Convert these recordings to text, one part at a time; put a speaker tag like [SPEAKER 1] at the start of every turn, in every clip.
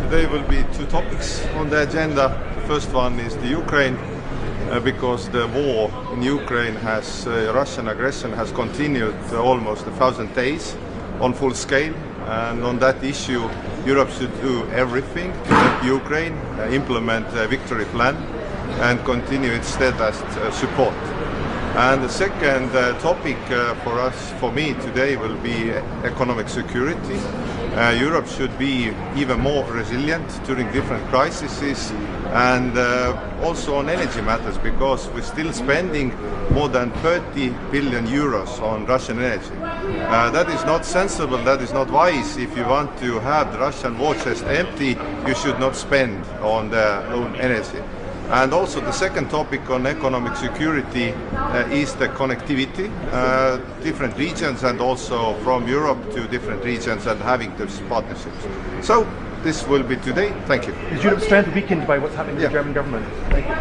[SPEAKER 1] Today will be two topics on the agenda. The first one is the Ukraine, because the war in Ukraine has, Russian aggression has continued almost 1,000 days on full scale. And on that issue, Europe should do everything to help Ukraine implement a victory plan and continue its steadfast support. And the second topic for me today will be economic security. Europe should be even more resilient during different crises, and also on energy matters, because we're still spending more than 30 billion euros on Russian energy. That is not sensible, that is not wise. If you want to have the Russian war chest empty, you should not spend on their own energy. And also the second topic on economic security is the connectivity, different regions and also from Europe to different regions and having those partnerships. So this will be today. Thank you.
[SPEAKER 2] Is Europe's strength weakened by what's happening to the German government? Thank you.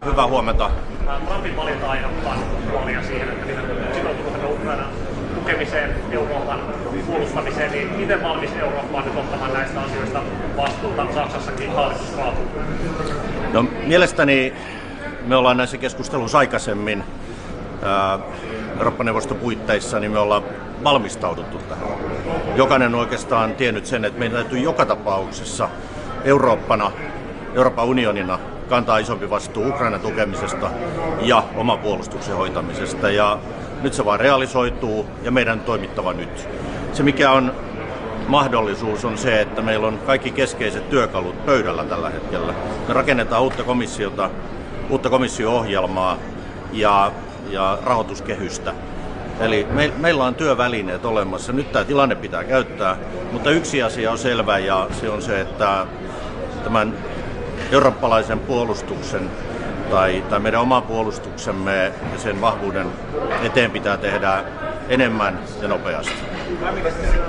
[SPEAKER 3] Hyvää huomenta.
[SPEAKER 4] Trumpin valinta aiheuttaa huolia siihen, että sitoutuuko Ukrainan tukemiseen, Euroopan puolustamiseen, niin miten valmis Eurooppa on nyt ottamaan näistä asioista vastuuta? Saksassakin hallitus kaatuu.
[SPEAKER 3] No, mielestäni me ollaan näissä keskusteluissa aikaisemmin Eurooppa-neuvoston puitteissa, niin me ollaan valmistauduttu tähän. Jokainen on oikeastaan tiennyt sen, että meidän täytyy joka tapauksessa Euroopan unionina kantaa isompi vastuu Ukrainan tukemisesta ja oman puolustuksen hoitamisesta. Ja nyt se vaan realisoituu ja meidän toimittava nyt. Se mikä on mahdollisuus on se, että meillä on kaikki keskeiset työkalut pöydällä tällä hetkellä. Me rakennetaan uutta komissio-ohjelmaa ja rahoituskehystä. Eli meillä on työvälineet olemassa. Nyt tämä tilanne pitää käyttää, mutta yksi asia on selvä ja se on se, että tämän eurooppalaisen puolustuksen tai meidän oman puolustuksemme ja sen vahvuuden eteen pitää tehdä enemmän ja nopeasti.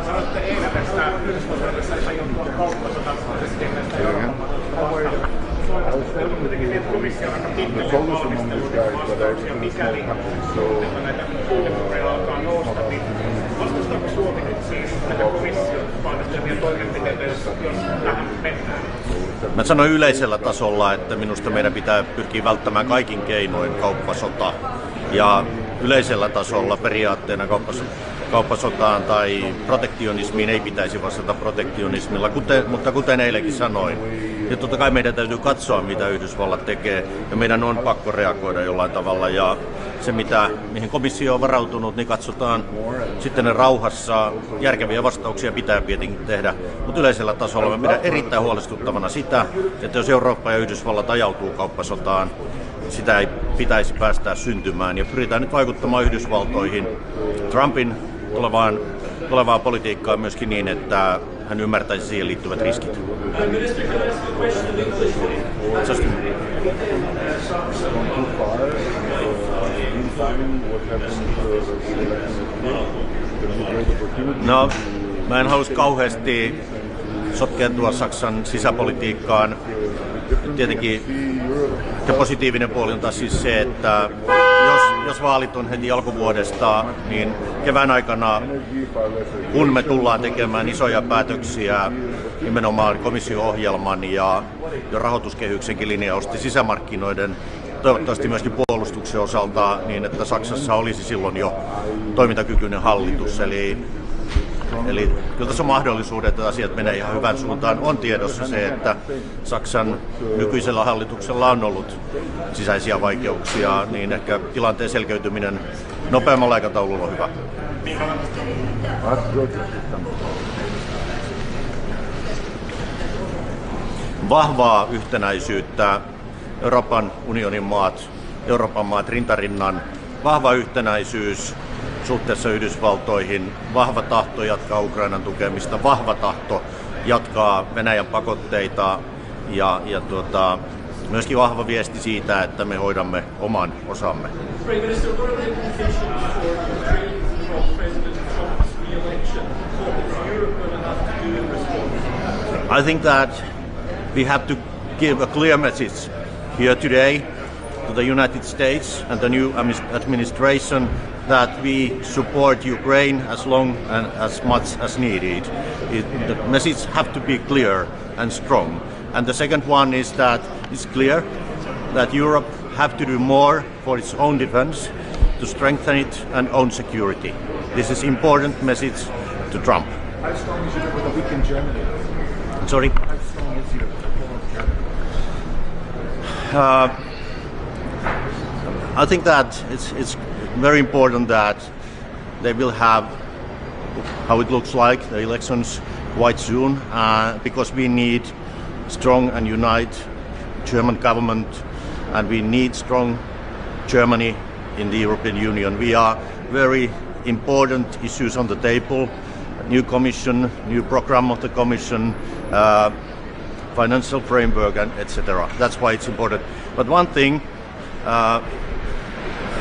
[SPEAKER 4] Sanoitte eilen tästä Yhdysvalloissa aiottua kauppasotapresidenteistä Eurooppaa. Suomessa on kuitenkin komissio aika pitkälle valmistellut vastauksia, mikäli näitä kuulemureja alkaa nousta, niin vastustaako Suomi nyt siis näitä komission valmistelmia toimenpiteitä, jos tähän mennään?
[SPEAKER 3] Mä sanoin yleisellä tasolla, että minusta meidän pitää pyrkiä välttämään kaikin keinoin kauppasota. Ja yleisellä tasolla periaatteena kauppasotaan tai protektionismiin ei pitäisi vastata protektionismilla, mutta kuten eilenkin sanoin, niin totta kai meidän täytyy katsoa, mitä Yhdysvallat tekee, ja meidän on pakko reagoida jollain tavalla. Ja se, mihin komissio on varautunut, niin katsotaan sitten ne rauhassa. Järkeviä vastauksia pitää tietenkin tehdä, mutta yleisellä tasolla me pidän erittäin huolestuttavana sitä, että jos Eurooppa ja Yhdysvallat ajautuu kauppasotaan, sitä ei pitäisi päästää syntymään, ja pyritään nyt vaikuttamaan Yhdysvaltoihin Trumpin tulevaan politiikkaan myöskin niin, että hän ymmärtäisi siihen liittyvät riskit. No, mä en halus kauheasti sotkeutua Saksan sisäpolitiikkaan. Tietenkin se positiivinen puoli on taas siis se, että jos vaalit on heti alkuvuodesta, niin kevään aikana, kun me tullaan tekemään isoja päätöksiä nimenomaan komission-ohjelman ja rahoituskehyksenkin linjausti sisämarkkinoiden, toivottavasti myöskin puolustuksen osalta, niin että Saksassa olisi silloin jo toimintakykyinen hallitus. Eli kyllä tässä on mahdollisuudet, että asiat menee ihan hyvän suuntaan. On tiedossa se, että Saksan nykyisellä hallituksella on ollut sisäisiä vaikeuksia, niin ehkä tilanteen selkeytyminen nopeammalla aikataululla on hyvä. Vahvaa yhtenäisyyttä Euroopan unionin maat, Euroopan maat rintarinnan, vahva yhtenäisyys suhteessa Yhdysvaltoihin, vahva tahto jatkaa Ukrainan tukemista, vahva tahto jatkaa Venäjän pakotteita ja myöskin vahva viesti siitä, että me hoidamme oman osamme. I think that we have to give a clear message here today to the United States and the new administration that we support Ukraine as long and as much as needed. The message have to be clear and strong. And the second one is that it's clear that Europe have to do more for its own defense to strengthen it and own security. This is important message to Trump.
[SPEAKER 2] How strong is Europe with a weak in Germany?
[SPEAKER 3] Sorry?
[SPEAKER 2] How strong is Europe with a weak in Germany?
[SPEAKER 3] I think that it's very important that they will have how it looks like the elections quite soon because we need strong and united German government and we need strong Germany in the European Union. We are very important issues on the table, new commission, new program of the commission, financial framework and etc. That's why it's important. But one thing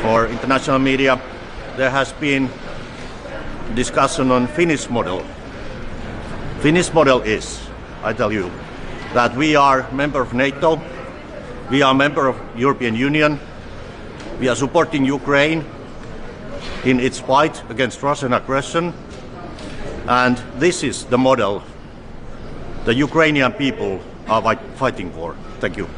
[SPEAKER 3] for international media, there has been discussion on Finnish model. Finnish model is, I tell you, that we are member of NATO, we are member of European Union, we are supporting Ukraine in its fight against Russian aggression, and this is the model the Ukrainian people are fighting for. Thank you.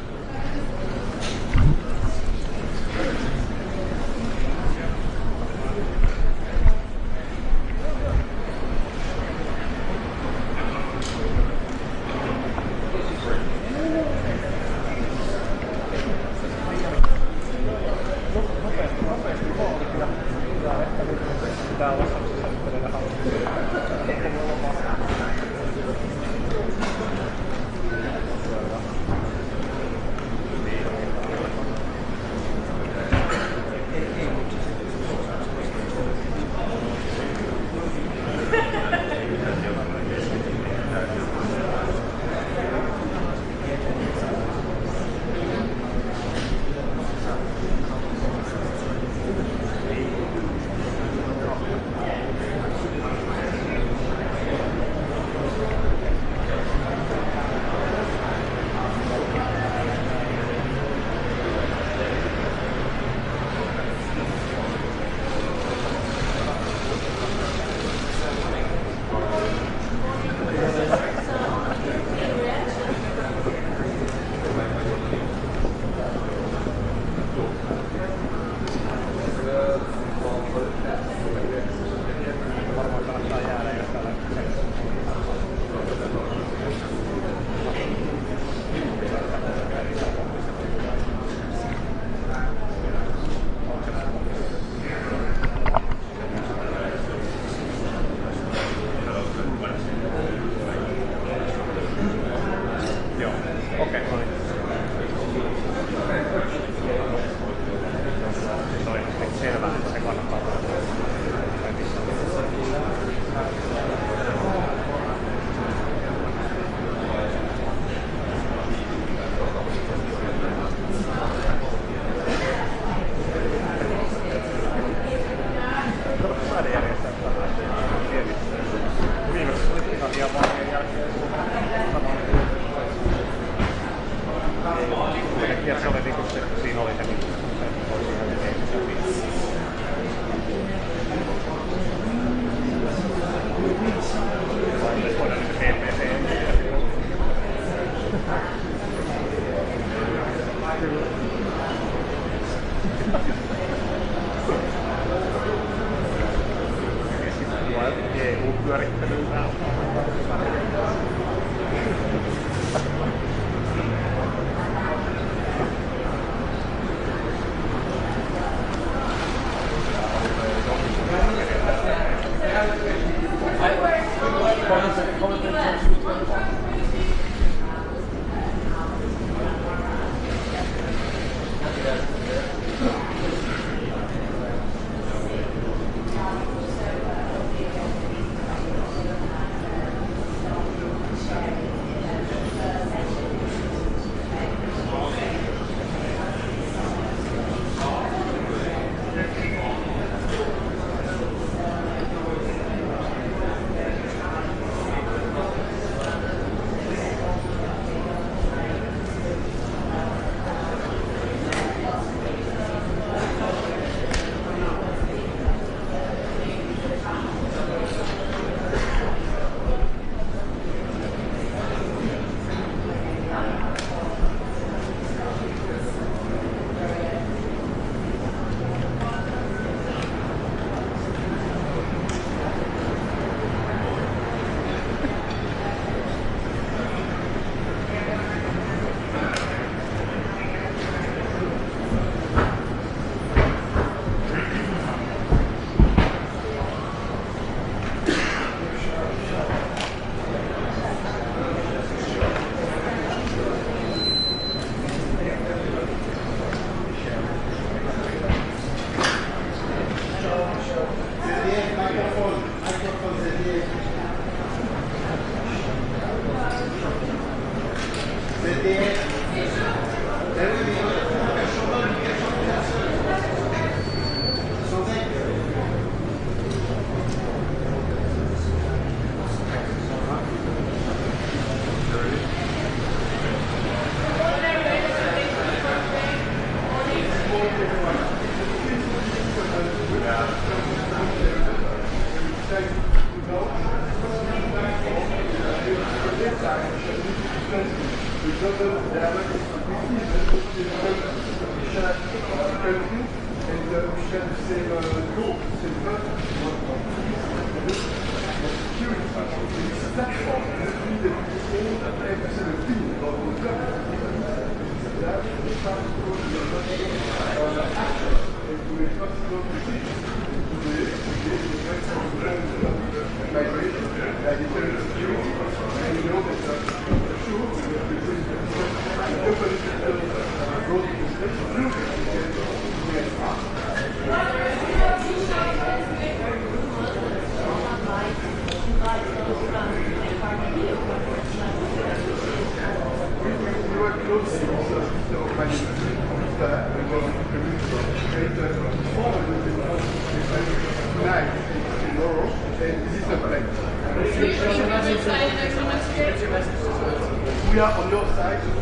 [SPEAKER 5] We are on your side.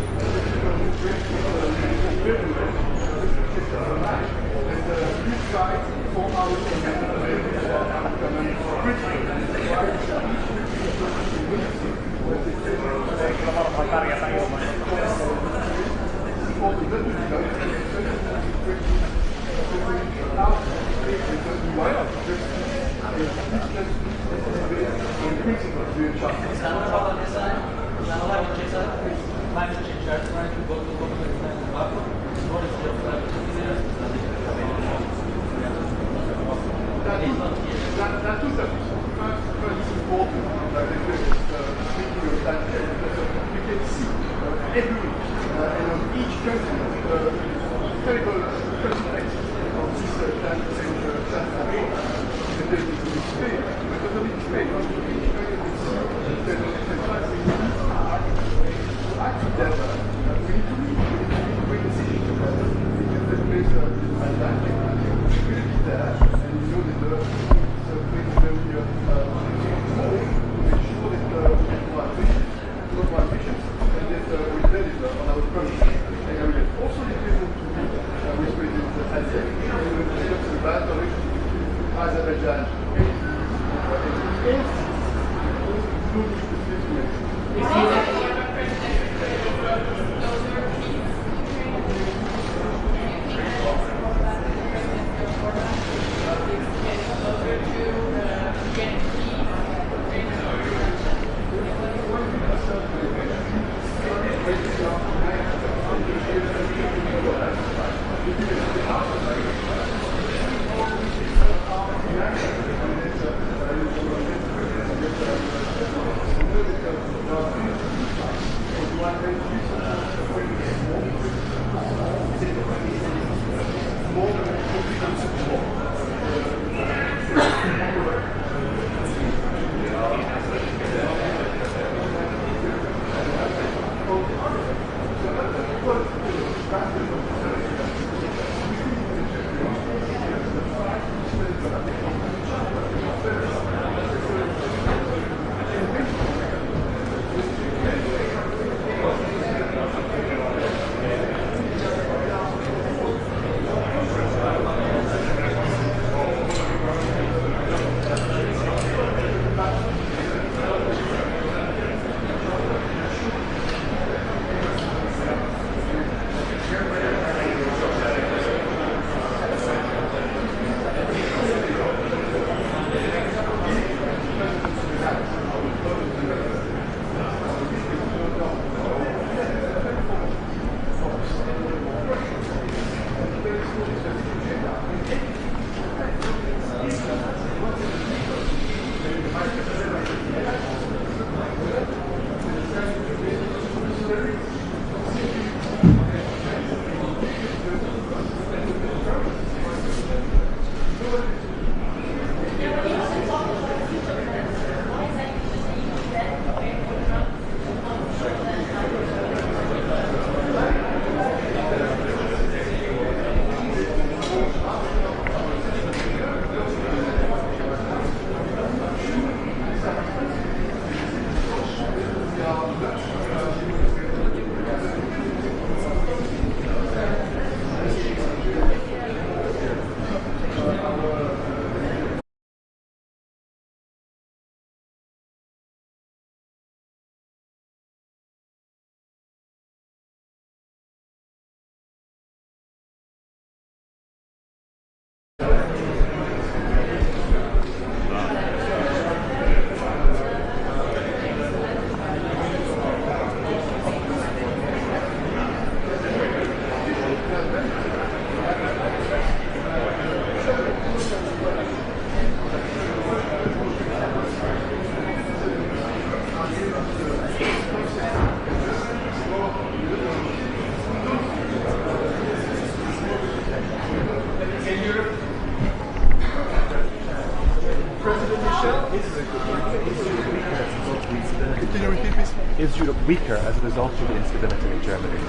[SPEAKER 2] is Europe weaker as a result of the instability in Germany?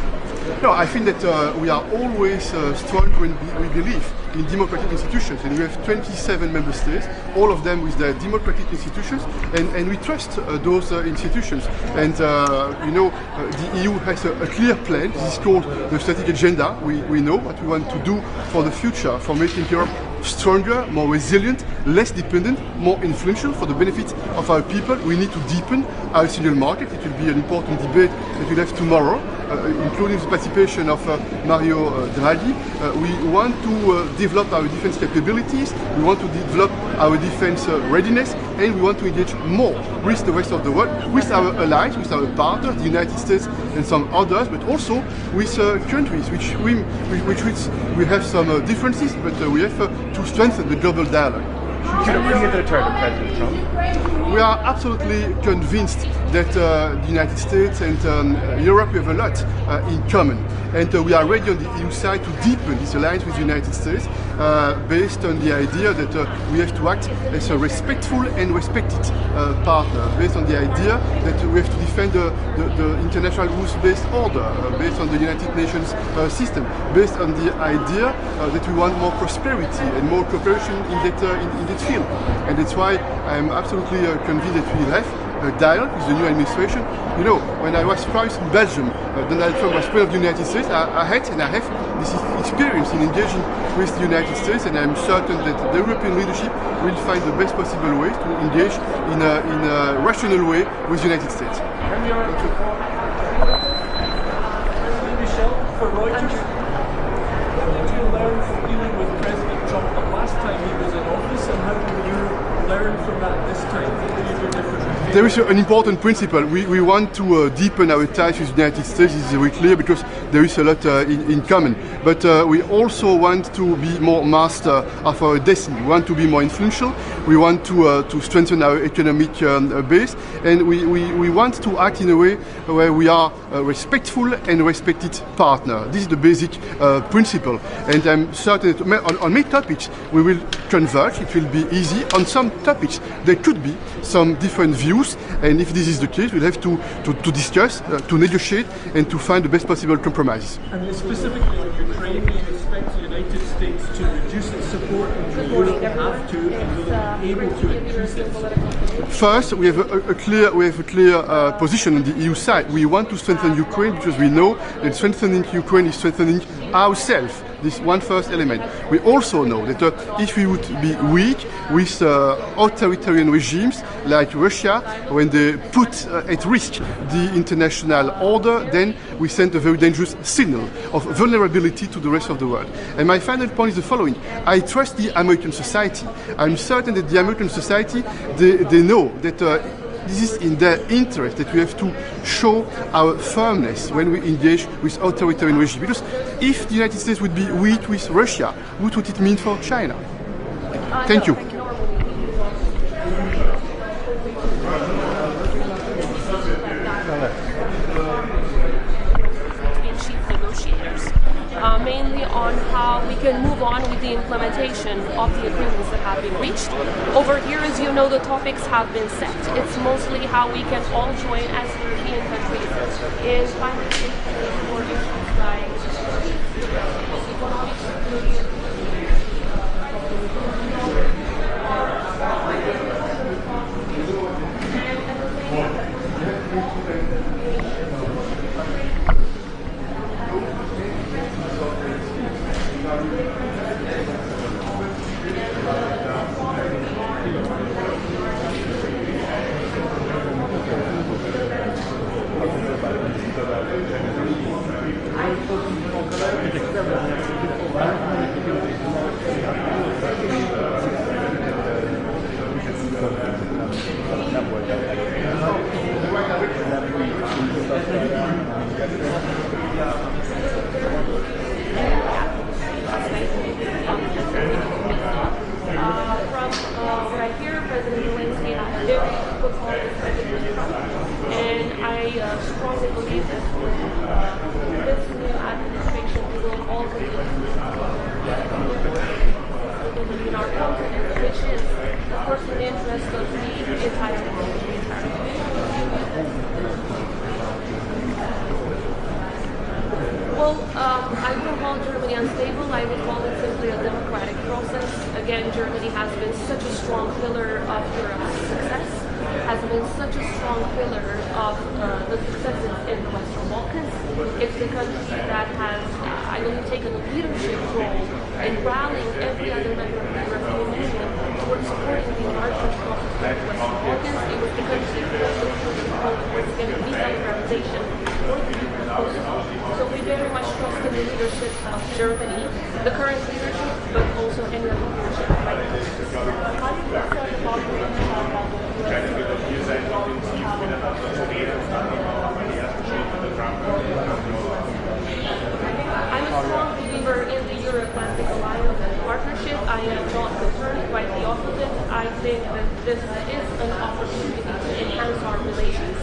[SPEAKER 5] No, I think that we are always strong when we believe in democratic institutions, and we have 27 member states, all of them with their democratic institutions, and we trust those institutions. And the EU has a clear plan. This is called the strategic agenda. We know what we want to do for the future, for making Europe stronger, more resilient, less dependent, more influential for the benefit of our people. We need to deepen our single market. It will be an important debate that we'll have tomorrow, including the participation of Mario Draghi. We want to develop our defense capabilities, we want to develop our defense readiness, and we want to engage more with the rest of the world, with our allies, with our partners, the United States and some others, but also with countries which we have some differences, but we have to strengthen the global dialogue.
[SPEAKER 2] Should it bring in the return of President Trump?
[SPEAKER 5] We are absolutely convinced that the United States and Europe have a lot in common, and we are ready on the EU side to deepen this alliance with the United States based on the idea that we have to act as a respectful and respected partner, based on the idea that we have to defend the international rules-based order, based on the United Nations system, based on the idea that we want more prosperity and more cooperation in that field. And that's why I'm absolutely convinced that we will have a dialogue with the new administration. You know, when I was Prime Minister in Belgium, Donald Trump was President of the United States, I had and I have this experience in engaging with the United States, and I'm certain that the European leadership will find the best possible way to engage in a rational way with the United States.
[SPEAKER 6] Michel, for Reuters, what did you learn from dealing with President Trump the last time he was in office, and how will you learn from that this time? What will you do differently?
[SPEAKER 5] There is an important principle. We want to deepen our ties with the United States. This is very clear because there is a lot in common. But we also want to be more master of our destiny. We want to be more influential. We want to strengthen our economic base, and we want to act in a way where we are a respectful and respected partner. This is the basic principle. And I'm certain that on many topics we will converge. It will be easy. On some topics there could be some different views, and if this is the case, we'll have to discuss, to negotiate, and to find the best possible compromises.
[SPEAKER 6] And specifically on Ukraine, do you expect the United States to reduce its support, and will Europe have to, and will it be able to increase its support?
[SPEAKER 5] First, we have a clear position on the EU side. We want to strengthen Ukraine because we know that strengthening Ukraine is strengthening ourselves. This one first element. We also know that if we would be weak with authoritarian regimes like Russia, when they put at risk the international order, then we send a very dangerous signal of vulnerability to the rest of the world. And my final point is the following. I trust the American society. I'm certain that the American society, they know that this is in their interest, that we have to show our firmness when we engage with authoritarian regimes. Because if the United States would be weak with Russia, what would it mean for China? Thank you.
[SPEAKER 7] Chief negotiators, mainly on how we can move on with the implementation of the agreements that have been reached. Over here, as you know, the topics have been set. It's mostly how we can all join as European countries in finding solutions for issues like economic security. Strongly believe that this new administration will also in our continent, which is, of course, in the interest of the entire world. I wouldn't call Germany unstable. I would call it simply a democratic process. Again, Germany has been such a strong pillar of Europe's success, has been such a strong pillar of the successes in the Western Balkans. It's the country that has, I believe, taken a leadership role in rallying every other member of the European Union towards supporting the enlargement process of the Western Balkans. It was the country that was getting demilitarization for the Kosovo. So we very much trust in the leadership of Germany, the current leadership, but also any other leadership right now. How do you concern about I'm a strong believer in the Euro-Atlantic alliance and partnership. I am not concerned, quite the opposite. I think that this is an opportunity to enhance our relations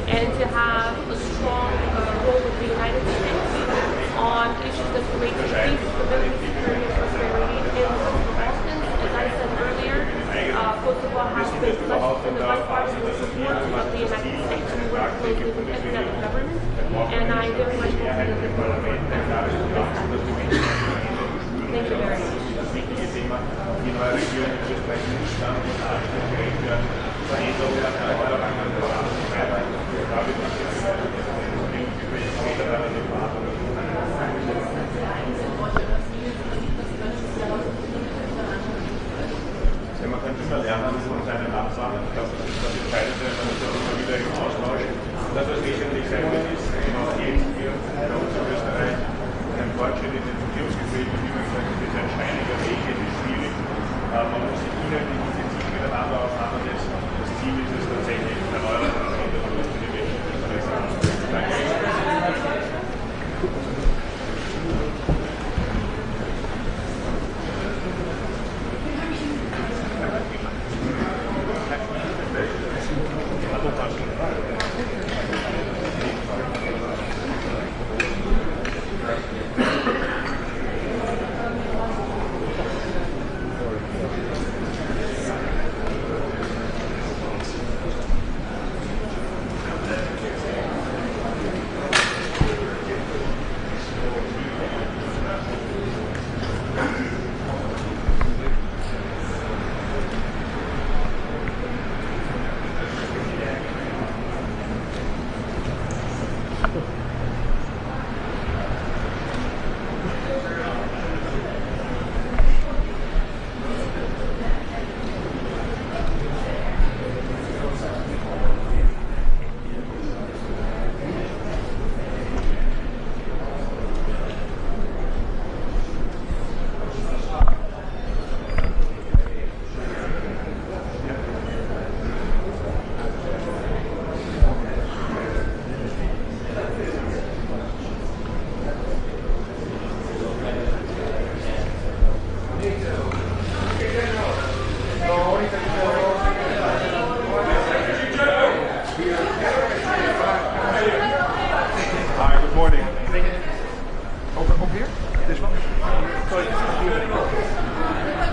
[SPEAKER 7] and to have a strong role with the United States on issues that relate to peace, stability, security, and prosperity in the Western Balkans. As I said earlier, Kosovo has been blessed in the bipartisan support of the United States. We work closely with every other government, and I very much hope that this will work. Thank you very much.
[SPEAKER 4] Man könnte immer lernen von seinen Nachbarn, dass das Entscheidende immer wieder im Austausch, dass es wesentlich sein wird, ist, genau jetzt hier bei uns in Österreich ein Fortschritt in den Beziehungsgesprächen, wie man gesagt, das ist ein scheiniger Weg, es ist schwierig. Man muss sich inhaltlich intensiv miteinander auseinandersetzen. Das Ziel ist es tatsächlich, erneuerbare Energien für die Menschen in Österreich zu haben.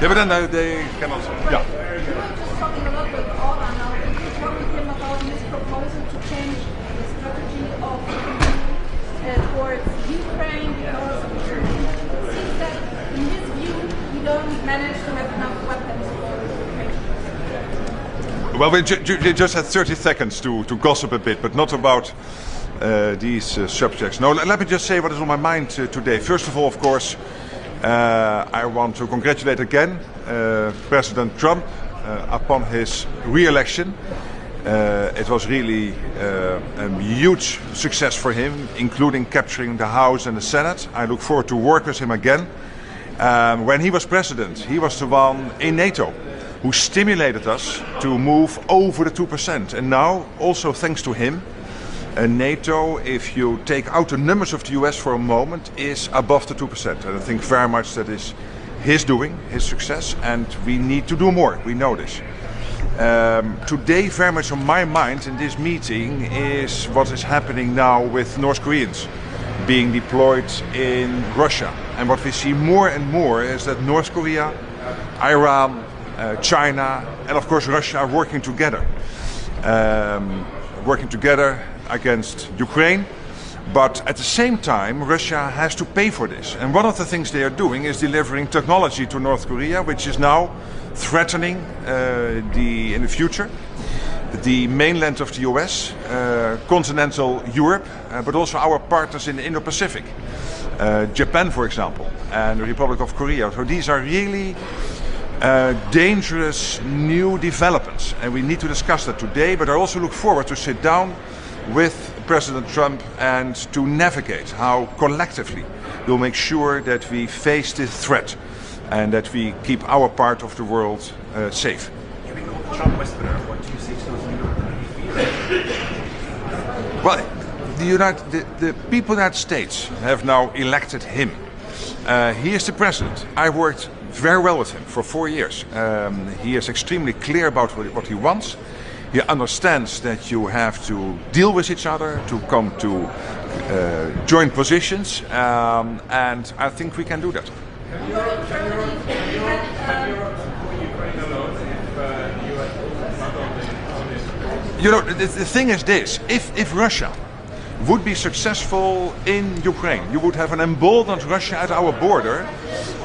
[SPEAKER 1] Yeah, but then they cannot. Yeah.
[SPEAKER 8] Just talking a lot with Orban now. What with him about his proposal to change the strategy of towards Ukraine because it seems that in his view we don't manage to have enough weapons for Ukraine.
[SPEAKER 1] Well, we just had 30 seconds to gossip a bit, but not about these subjects. No, let me just say what is on my mind today. First of all, of course, I want to congratulate again President Trump upon his re-election. It was really a huge success for him, including capturing the House and the Senate. I look forward to work with him again. When he was president, he was the one in NATO who stimulated us to move over the 2%. And now, also thanks to him, NATO, if you take out the numbers of the US for a moment, is above the 2%. And I think very much that is his doing, his success, and we need to do more. We know this. Today, very much on my mind in this meeting is what is happening now with North Koreans being deployed in Russia. And what we see more and more is that North Korea, Iran, China, and of course Russia are working together. Against Ukraine,
[SPEAKER 9] But at the same time, Russia has to pay for this. And one of the things they are doing is delivering technology to North Korea, which is now threatening in the future the mainland of the US, continental Europe, but also our partners in the Indo-Pacific. Japan, for example, and the Republic of Korea. So these are really dangerous new developments, and we need to discuss that today. But I also look forward to sit down with President Trump and to navigate how collectively we'll make sure that we face this threat and that we keep our part of the world safe. Well, the people of the United States have now elected him. He is the president. I worked very well with him for 4 years. He is extremely clear about what he wants. He understands that you have to deal with each other, to come to joint positions, and I think we can do that. You know, the thing is this: if Russia would be successful in Ukraine, you would have an emboldened Russia at our border,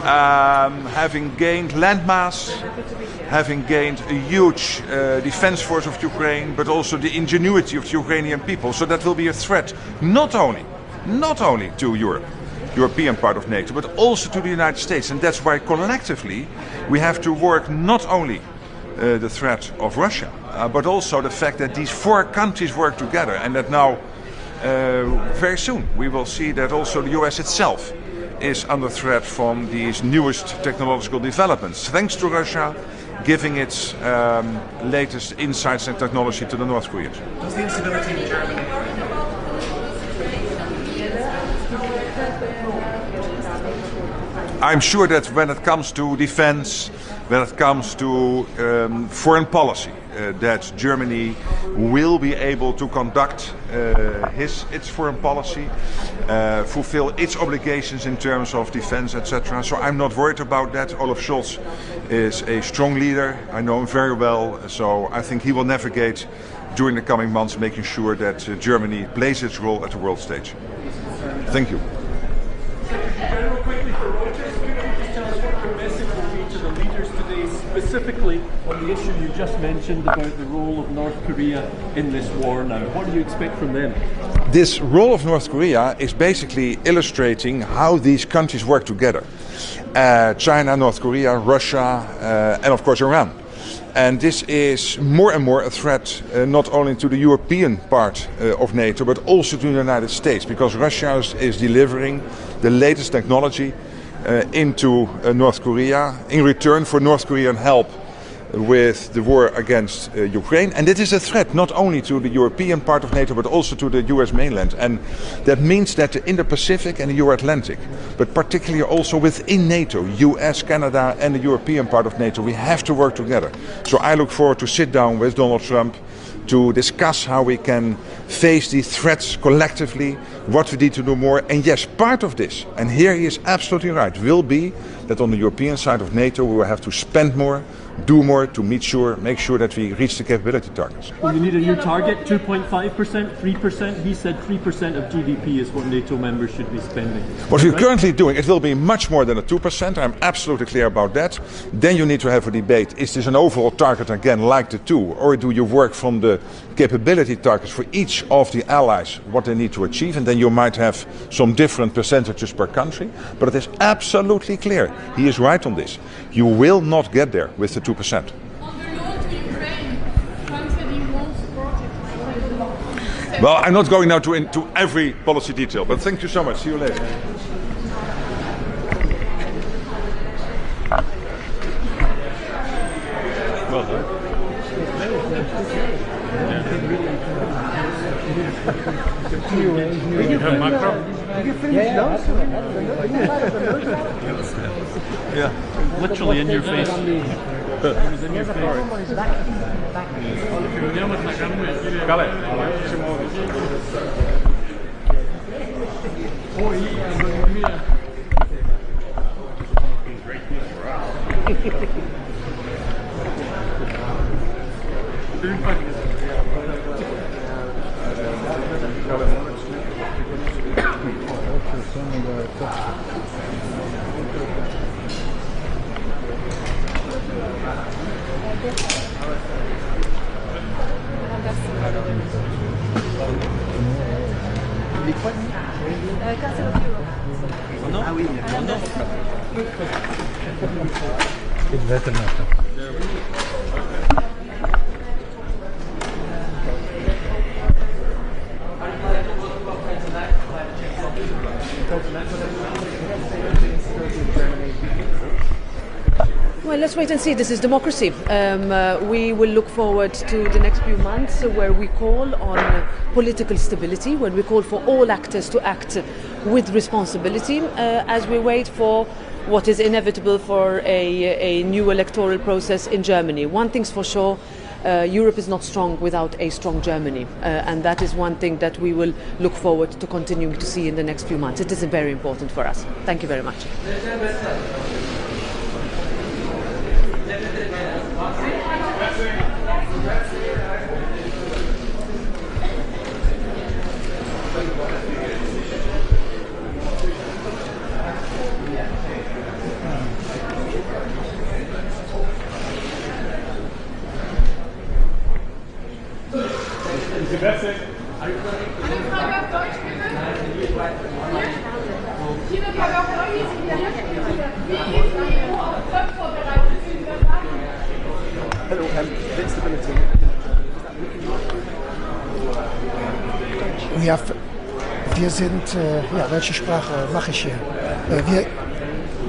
[SPEAKER 9] having gained landmass, having gained a huge defense force of Ukraine, but also the ingenuity of the Ukrainian people. So that will be a threat not only to Europe, European part of NATO, but also to the United States. And that's why collectively we have to work not only the threat of Russia, but also the fact that these 4 countries work together, and that now very soon we will see that also the US itself is under threat from these newest technological developments, thanks to Russia giving its latest insights and technology to the North Koreans.
[SPEAKER 2] Does the instability in Germany?
[SPEAKER 9] I'm sure that when it comes to defense, when it comes to foreign policy, that Germany will be able to conduct its foreign policy, fulfill its obligations in terms of defense, etc. So I'm not worried about that. Olaf Scholz is a strong leader. I know him very well. So I think he will navigate during the coming months, making sure that Germany plays its role at the world stage. Thank you.
[SPEAKER 6] General, quickly for Reuters, could you just tell us what your message will be to the leaders today, specifically on the issue you just mentioned about the role of North Korea in this war now? What do you expect from them?
[SPEAKER 9] This role of North Korea is basically illustrating how these countries work together. China, North Korea, Russia, and of course Iran. And this is more and more a threat not only to the European part of NATO, but also to the United States, because Russia is delivering the latest technology into North Korea in return for North Korean help with the war against Ukraine. And it is a threat not only to the European part of NATO, but also to the US mainland. And that means that in the Pacific and the Euro-Atlantic, but particularly also within NATO, US, Canada and the European part of NATO, we have to work together. So I look forward to sit down with Donald Trump to discuss how we can face these threats collectively, what we need to do more. And yes, part of this, and here he is absolutely right, will be that on the European side of NATO we will have to spend more, do more to make sure that we reach the capability targets.
[SPEAKER 6] Well, you need a new target, 2.5%, 3%. He said 3% of GDP is what NATO members should be spending.
[SPEAKER 9] What we're currently doing, it will be much more than a 2%. I'm absolutely clear about that. Then you need to have a debate. Is this an overall target again like the 2? Or do you work from the capability targets for each of the allies, what they need to achieve? And then you might have some different percentages per country. But it is absolutely clear. He is right on this. You will not get there with the 2%. Well, I'm not going now into every policy detail, but thank you so much. See you later.
[SPEAKER 6] Well done. You have macro? Yeah, literally in your face. It was in your face.
[SPEAKER 10] Well, let's wait and see. This is democracy. We will look forward to the next few months where we call on political stability, when we call for all actors to act with responsibility as we wait for what is inevitable for a new electoral process in Germany. One thing's for sure, Europe is not strong without a strong Germany, and that is one thing that we will look forward to continuing to see in the next few months. It is very important for us. Thank you very much.
[SPEAKER 11] Ja, wir sind, welche Sprache mache ich hier?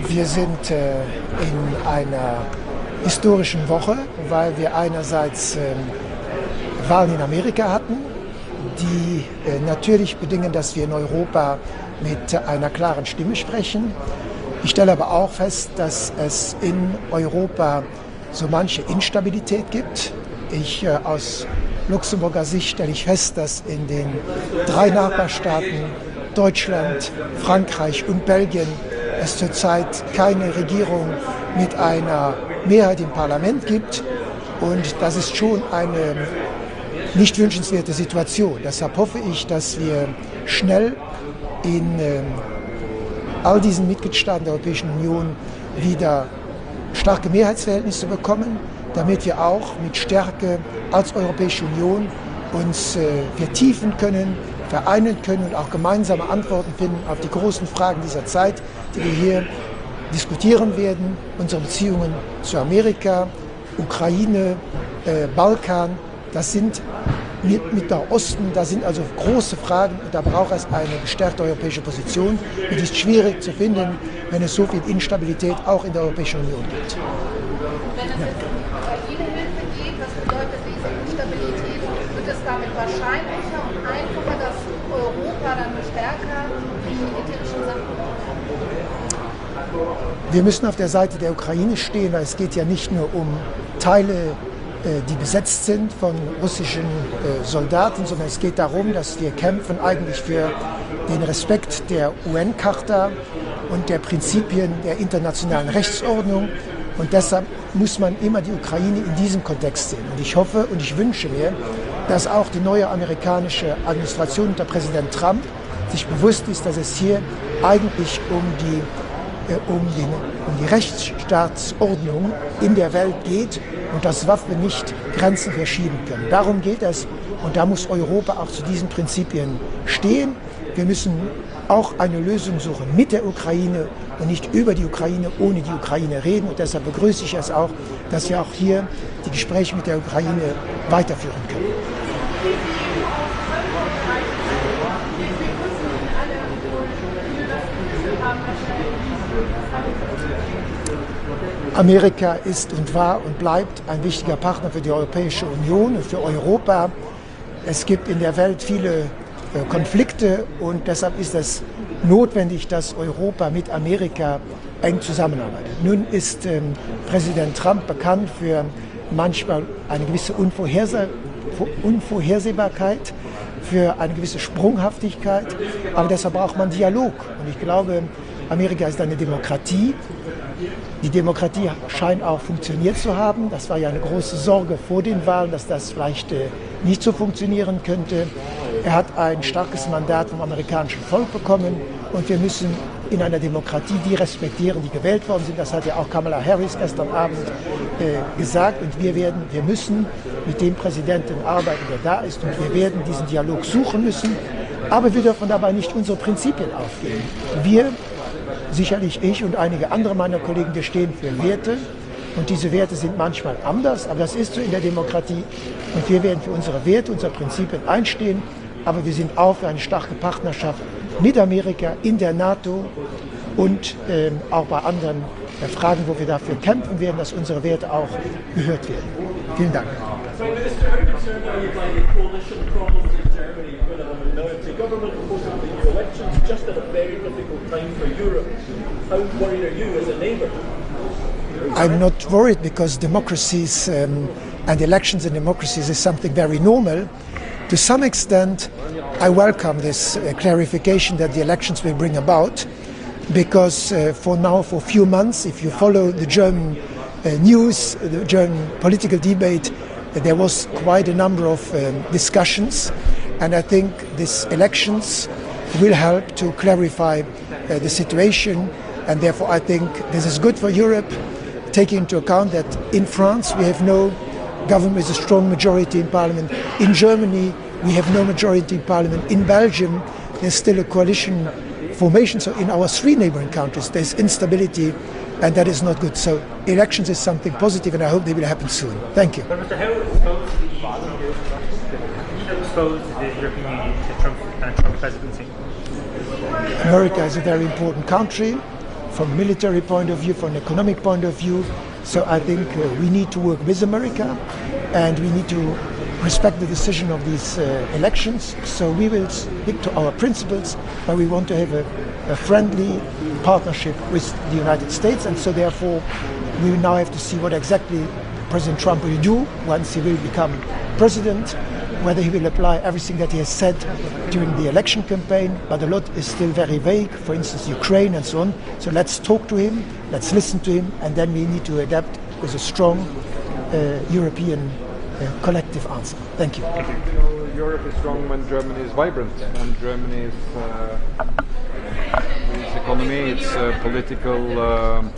[SPEAKER 11] Wir sind in einer historischen Woche, weil wir einerseits Wahlen in Amerika hatten, die natürlich bedingen, dass wir in Europa mit einer klaren Stimme sprechen. Ich stelle aber auch fest, dass es in Europa so manche Instabilität gibt. Aus Luxemburger Sicht stelle ich fest, dass in den 3 Nachbarstaaten Deutschland, Frankreich und Belgien es zurzeit keine Regierung mit einer Mehrheit im Parlament gibt. Und das ist schon eine nicht wünschenswerte Situation. Deshalb hoffe ich, dass wir schnell in all diesen Mitgliedstaaten der Europäischen Union wieder starke Mehrheitsverhältnisse bekommen, damit wir auch mit Stärke als Europäische Union uns vertiefen können, vereinen können und auch gemeinsame Antworten finden auf die großen Fragen dieser Zeit, die wir hier diskutieren werden. Unsere Beziehungen zu Amerika, Ukraine, Balkan, das sind mit der Osten, da sind also große Fragen und da braucht es eine gestärkte europäische Position. Und die ist schwierig zu finden, wenn es so viel Instabilität auch in der Europäischen Union gibt.
[SPEAKER 8] Wenn es jetzt um Ukraine-Hilfe geht, was bedeutet diese Instabilität? Wird es damit wahrscheinlicher und einfacher, dass Europa dann stärker in militärischen Sachen?
[SPEAKER 11] Wir müssen auf der Seite der Ukraine stehen, weil es geht ja nicht nur um Teile, die besetzt sind von russischen Soldaten, sondern es geht darum, dass wir kämpfen eigentlich für den Respekt der UN-Charta und der Prinzipien der internationalen Rechtsordnung. Und deshalb muss man immer die Ukraine in diesem Kontext sehen. Und ich hoffe und ich wünsche mir, dass auch die neue amerikanische Administration unter Präsident Trump sich bewusst ist, dass es hier eigentlich um die Rechtsstaatsordnung in der Welt geht und dass Waffen nicht Grenzen verschieben können. Darum geht es und da muss Europa auch zu diesen Prinzipien stehen. Wir müssen auch eine Lösung suchen mit der Ukraine und nicht über die Ukraine, ohne die Ukraine reden. Und deshalb begrüße ich es auch, dass wir auch hier die Gespräche mit der Ukraine weiterführen können. Amerika ist und war und bleibt ein wichtiger Partner für die Europäische Union und für Europa. Es gibt in der Welt viele Konflikte und deshalb ist es notwendig, dass Europa mit Amerika eng zusammenarbeitet. Nun ist Präsident Trump bekannt für manchmal eine gewisse Unvorhersehbarkeit, für eine gewisse Sprunghaftigkeit, aber deshalb braucht man Dialog. Und ich glaube, Amerika ist eine Demokratie. Die Demokratie scheint auch funktioniert zu haben. Das war ja eine große Sorge vor den Wahlen, dass das vielleicht nicht so funktionieren könnte. Er hat ein starkes Mandat vom amerikanischen Volk bekommen und wir müssen in einer Demokratie die respektieren, die gewählt worden sind. Das hat ja auch Kamala Harris gestern Abend gesagt. Und wir müssen mit dem Präsidenten arbeiten, der da ist. Und wir werden diesen Dialog suchen müssen. Aber wir dürfen dabei nicht unsere Prinzipien aufgeben. Wir, sicherlich ich und einige andere meiner Kollegen, wir stehen für Werte. Und diese Werte sind manchmal anders, aber das ist so in der Demokratie. Und wir werden für unsere Werte, unsere Prinzipien einstehen. Aber wir sind auch für eine starke Partnerschaft mit Amerika in der NATO und auch bei anderen Fragen, wo wir dafür kämpfen werden, dass unsere Werte auch gehört werden. Vielen Dank.
[SPEAKER 6] So, Minister, how concerned are you by the coalition problems in Germany with a minority government opposing the new elections just at a very difficult time for Europe? How worried are you as a neighbour?
[SPEAKER 11] I'm not worried because democracies and elections in democracies is something very normal. To some extent, I welcome this clarification that the elections will bring about, because for a few months, if you follow the German news, the German political debate, there was quite a number of discussions, and I think these elections will help to clarify the situation, and therefore I think this is good for Europe, taking into account that in France we have no government with a strong majority in parliament. In Germany we have no majority in parliament. In Belgium there's still a coalition formation, so in our three neighboring countries there's instability, and that is not good. So elections is something positive, and I hope they will happen soon. Thank you.
[SPEAKER 2] But Mr. How exposed is the European Union to Trump presidency?
[SPEAKER 11] America is a very important country from a military point of view, from an economic point of view. So I think we need to work with America, and we need to respect the decision of these elections. So we will stick to our principles, but we want to have a friendly partnership with the United States, and so therefore we will now have to see what exactly President Trump will do once he will become president, whether he will apply everything that he has said during the election campaign, but a lot is still very vague, for instance Ukraine and so on. So let's talk to him, let's listen to him, and then we need to adapt with a strong European collective answer. Thank you.
[SPEAKER 12] Europe is strong when Germany is vibrant, and Germany is its economy, its political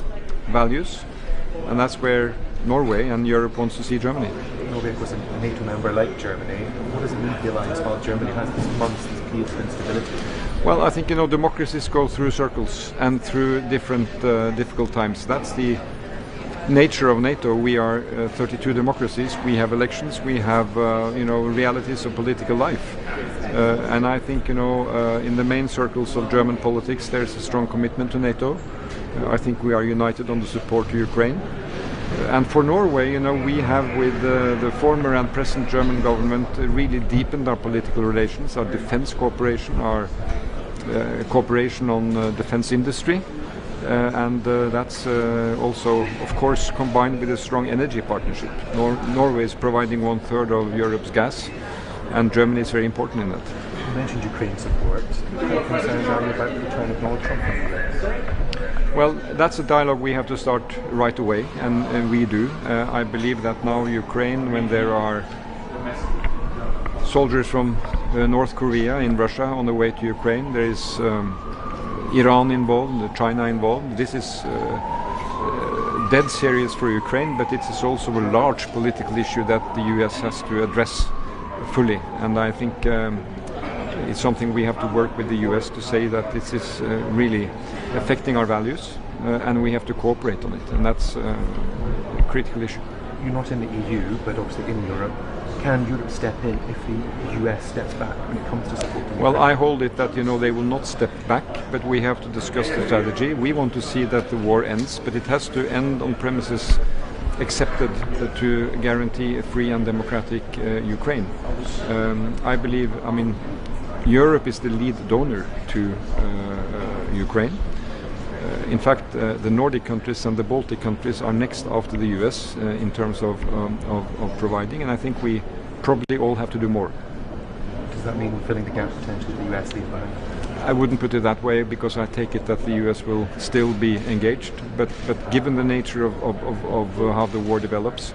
[SPEAKER 12] values, and that's where Norway and Europe wants to see Germany.
[SPEAKER 13] Norway, of course, a NATO member like Germany. What does it mean for the alliance while Germany has this months, these periods of instability?
[SPEAKER 12] Well, I think democracies go through circles and through different difficult times. That's the nature of NATO. We are 32 democracies. We have elections. We have realities of political life, and I think in the main circles of German politics there is a strong commitment to NATO. I think we are united on the support to Ukraine. And for Norway, we have with the former and present German government really deepened our political relations, our defense cooperation, our cooperation on defense industry. And that's also, of course, combined with a strong energy partnership. Norway is providing 1/3 of Europe's gas, and Germany is very important in that.
[SPEAKER 13] You mentioned Ukraine support. What concerns are you about the return of Donald Trump from Ukraine?
[SPEAKER 12] Well, that's a dialogue we have to start right away, and we do. I believe that now Ukraine, when there are soldiers from North Korea in Russia on the way to Ukraine, there is Iran involved, China involved. This is dead serious for Ukraine, but it is also a large political issue that the US has to address fully. And I think it's something we have to work with the US to say that this is really affecting our values, and we have to cooperate on it. And that's a critical issue.
[SPEAKER 13] You're not in the EU, but obviously in Europe. Can Europe step in if the US steps back when it comes to supporting?
[SPEAKER 12] Well, I hold it that they will not step back, but we have to discuss the strategy. We want to see that the war ends, but it has to end on premises accepted to guarantee a free and democratic Ukraine. I believe, Europe is the lead donor to Ukraine. In fact, the Nordic countries and the Baltic countries are next after the US in terms of providing, and I think we probably all have to do more.
[SPEAKER 13] Does that mean filling the gap potentially the US leave behind?
[SPEAKER 12] I wouldn't put it that way, because I take it that the US will still be engaged, but given the nature of how the war develops,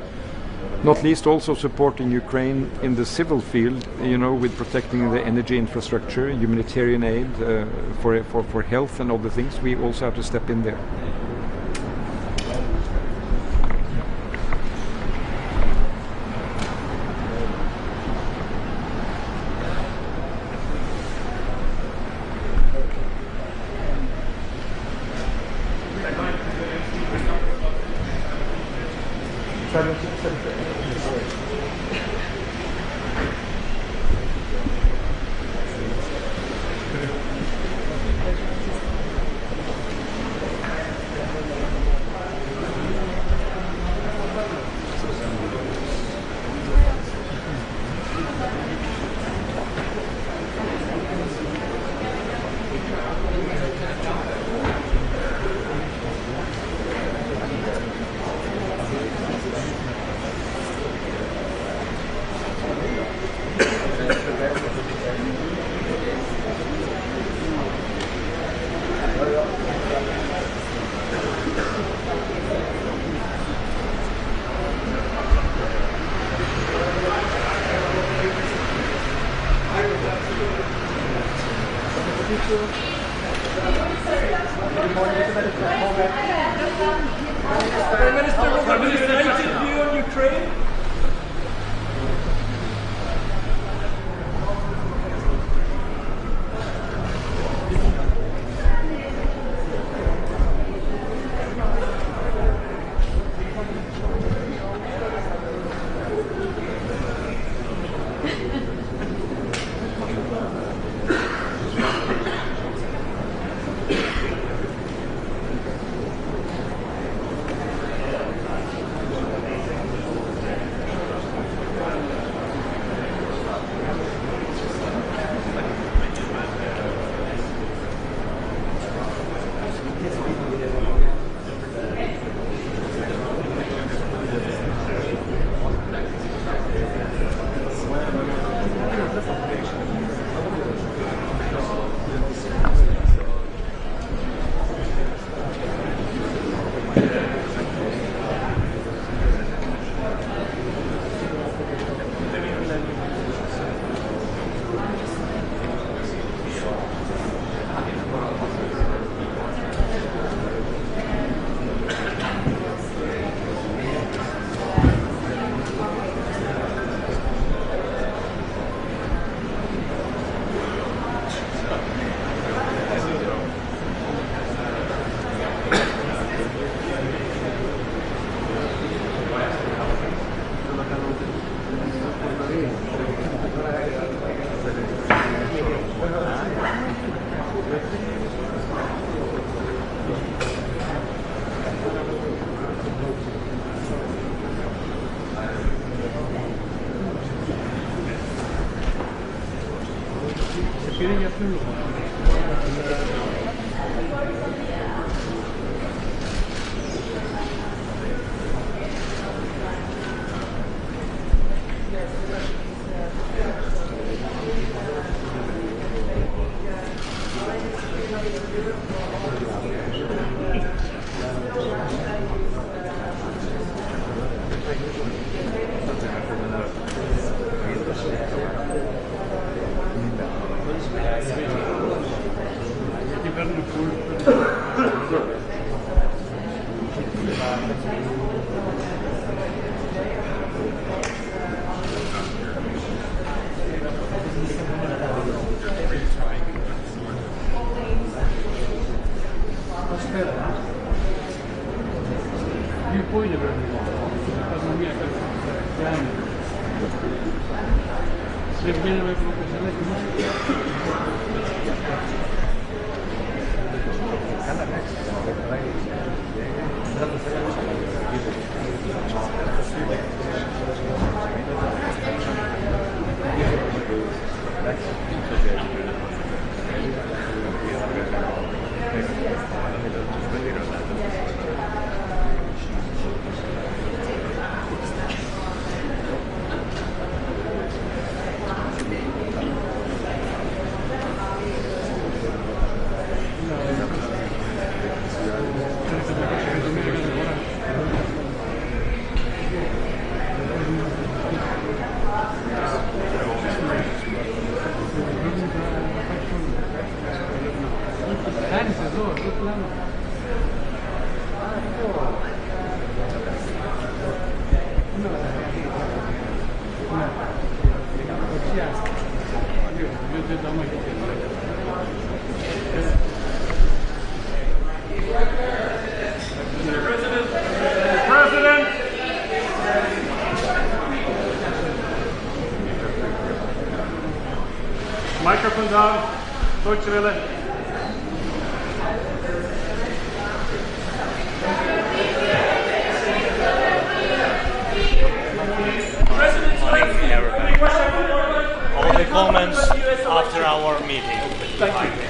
[SPEAKER 12] not least also supporting Ukraine in the civil field, with protecting the energy infrastructure, humanitarian aid for health and other things. We also have to step in there.
[SPEAKER 6] Prime Minister, united view on Ukraine?
[SPEAKER 4] President! Microphone down. Deutsche Welle.
[SPEAKER 14] All the comments after our meeting.
[SPEAKER 4] Thank you.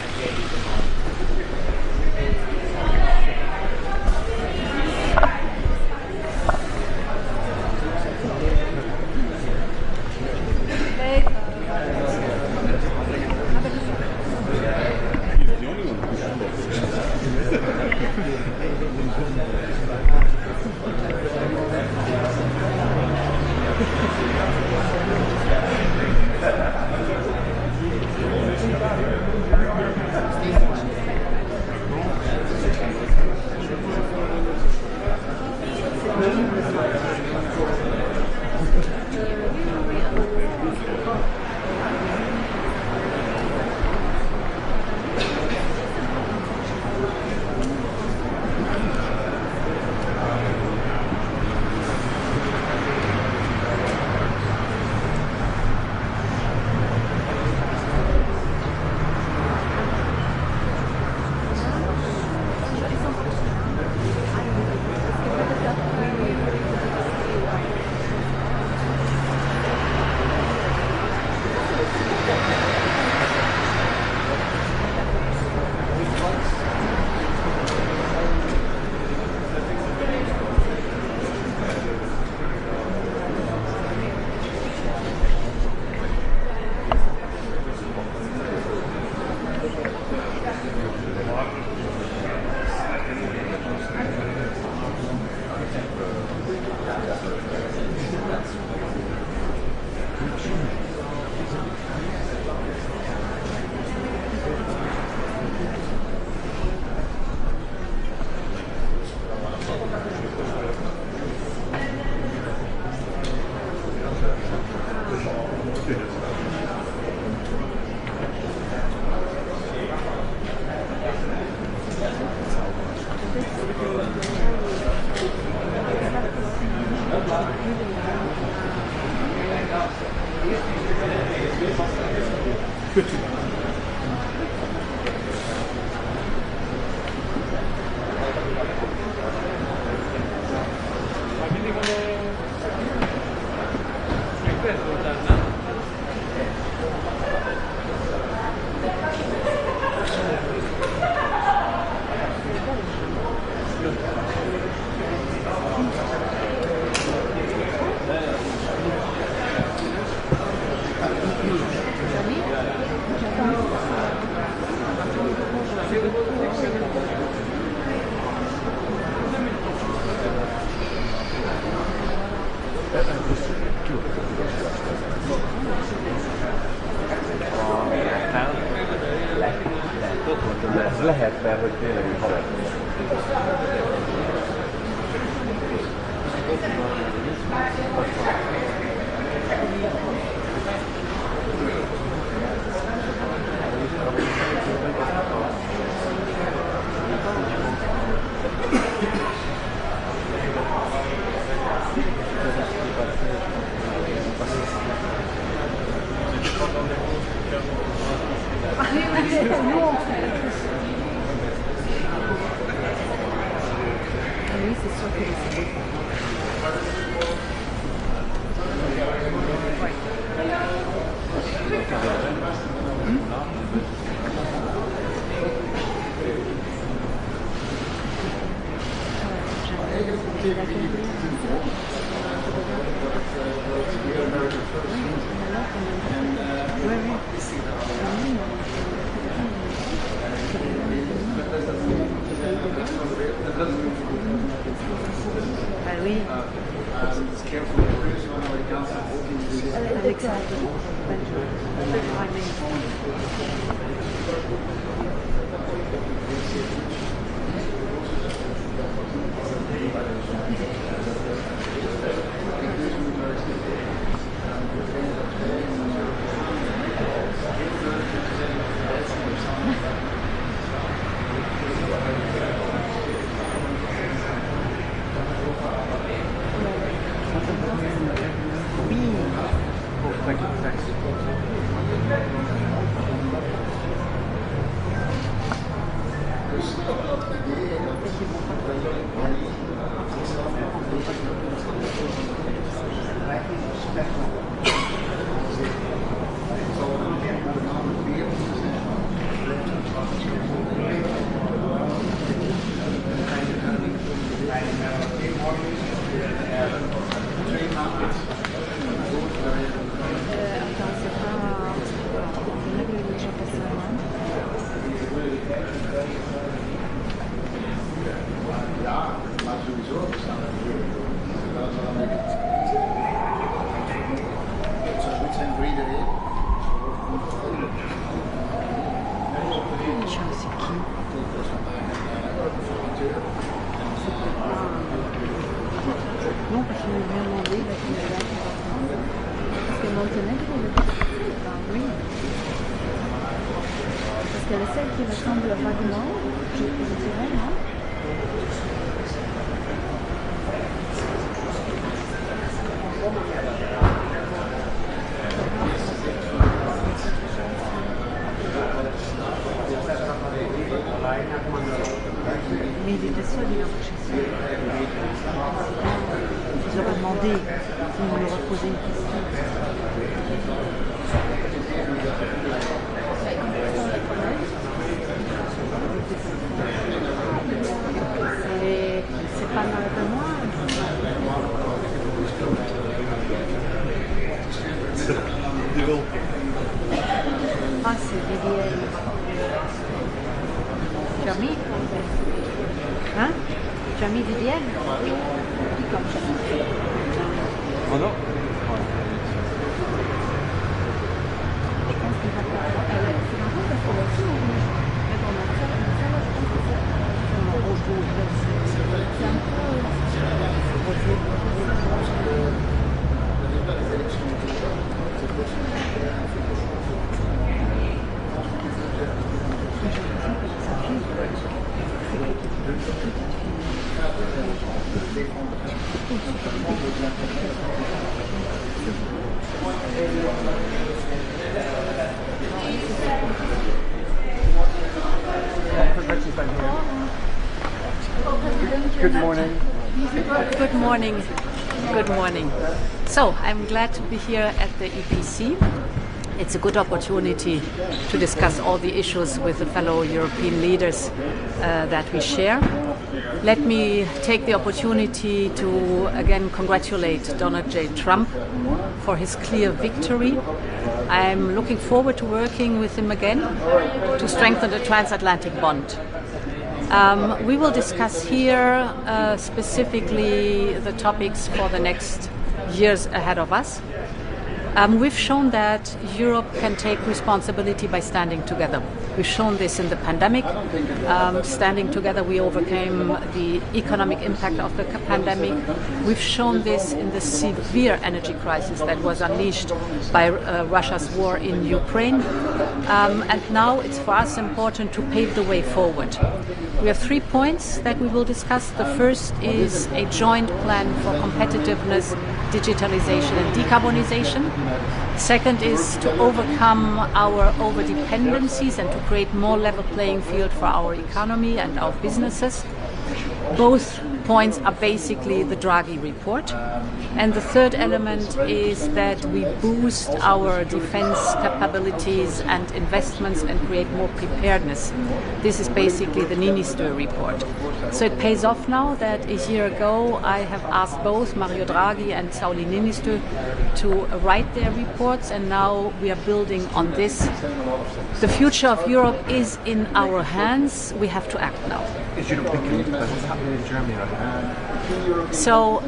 [SPEAKER 15] lehet, mert hogy tényleg így halad.
[SPEAKER 13] Thank you. Thanks.
[SPEAKER 16] Non, parce qu'il vient demander, parce que Monténégro, oui. Parce qu'elle est celle qui ressemble vaguement, je dirais, non? Mais il était seul, il a marché seul. Ils auraient demandé s'il nous aurait posé une question. C'est pas mal de moi. Ah, c'est Vivienne. Tu as mis? Hein? Tu as mis Vivienne? Comme ça.
[SPEAKER 12] Oh non?
[SPEAKER 16] Je pense qu'il va faire. C'est marrant parce que là-dessus, on est dans la salle, je pense que c'est un rouge. C'est un peu.
[SPEAKER 13] Good morning.
[SPEAKER 17] Good morning. Good morning. So, I'm glad to be here at the EPC. It's a good opportunity to discuss all the issues with the fellow European leaders that we share. Let me take the opportunity to again congratulate Donald J. Trump for his clear victory. I'm looking forward to working with him again to strengthen the transatlantic bond. We will discuss here specifically the topics for the next years ahead of us. We've shown that Europe can take responsibility by standing together. We've shown this in the pandemic. Standing together, we overcame the economic impact of the pandemic. We've shown this in the severe energy crisis that was unleashed by Russia's war in Ukraine. And now it's for us important to pave the way forward. We have 3 points that we will discuss. The first is a joint plan for competitiveness, digitalization and decarbonization. Second is to overcome our overdependencies and to create more level playing field for our economy and our businesses. Both points are basically the Draghi report. And the third element is that we boost our defense capabilities and investments and create more preparedness. This is basically the Niinistö report. So it pays off now that a year ago I have asked both Mario Draghi and Sauli Niinistö to write their reports, and now we are building on this. The future of Europe is in our hands. We have to act now.
[SPEAKER 13] Is Europe thinking about what's happening in Germany right now?
[SPEAKER 17] So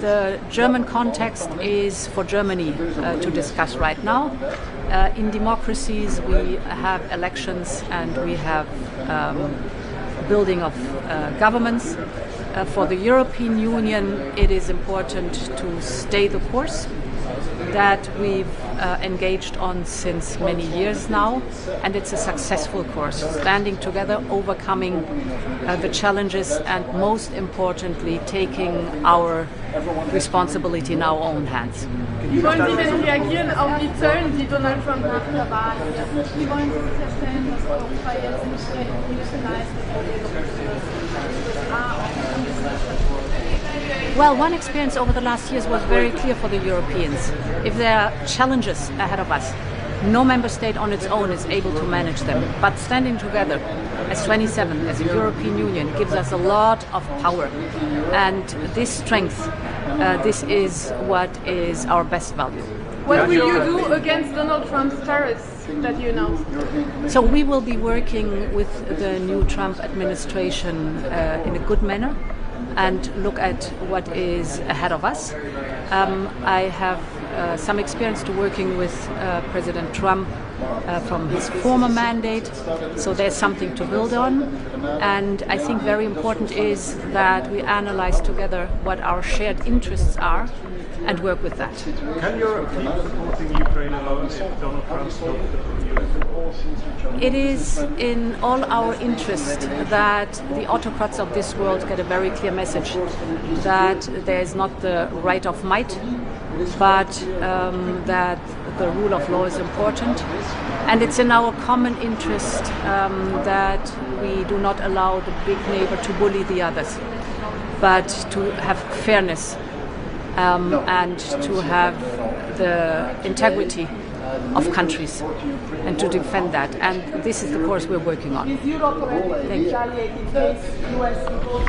[SPEAKER 17] the German context is for Germany to discuss right now. In democracies, we have elections and we have building of governments. For the European Union, it is important to stay the course. that we've engaged on since many years now, and it's a successful course, standing together, overcoming the challenges, and most importantly, taking our responsibility in our own hands.
[SPEAKER 8] Wie wollen Sie denn reagieren auf die Zöllen, die Donald Trump nach der Wahl setzt? Wie wollen Sie sicherstellen, dass Europa jetzt nicht leistet?
[SPEAKER 17] Well, one experience over the last years was very clear for the Europeans. If there are challenges ahead of us, no member state on its own is able to manage them. But standing together as 27, as a European Union, gives us a lot of power. And this strength, this is what is our best value.
[SPEAKER 8] What will you do against Donald Trump's tariffs that you announced?
[SPEAKER 17] So we will be working with the new Trump administration in a good manner and look at what is ahead of us. I have some experience to working with President Trump from his former mandate, so there's something to build on. And I think very important is that we analyze together what our shared interests are and work with that.
[SPEAKER 2] Can Europe keep supporting Ukraine alone if Donald Trump stops the
[SPEAKER 17] It is in all our interest that the autocrats of this world get a very clear message that there is not the right of might, but that the rule of law is important. And it's in our common interest that we do not allow the big neighbor to bully the others, but to have fairness and to have the integrity of countries and to defend that. And this is the course we're working on.
[SPEAKER 8] Is Europe ready to retaliate in case US goes?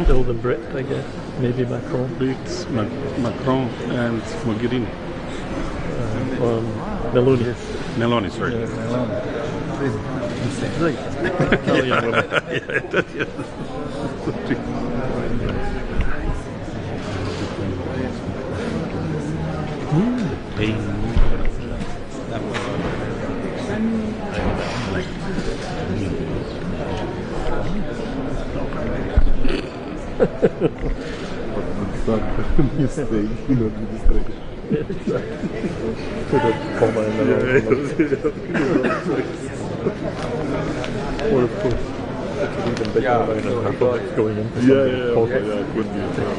[SPEAKER 18] Still the Brit, I guess. Maybe Macron.
[SPEAKER 19] It's Macron and Mogherini.
[SPEAKER 18] Meloni.
[SPEAKER 19] Meloni, sorry.
[SPEAKER 18] Yeah, Put a comma in the or put even bigger line and have it going into something pocket.
[SPEAKER 19] Yeah, it would be as well.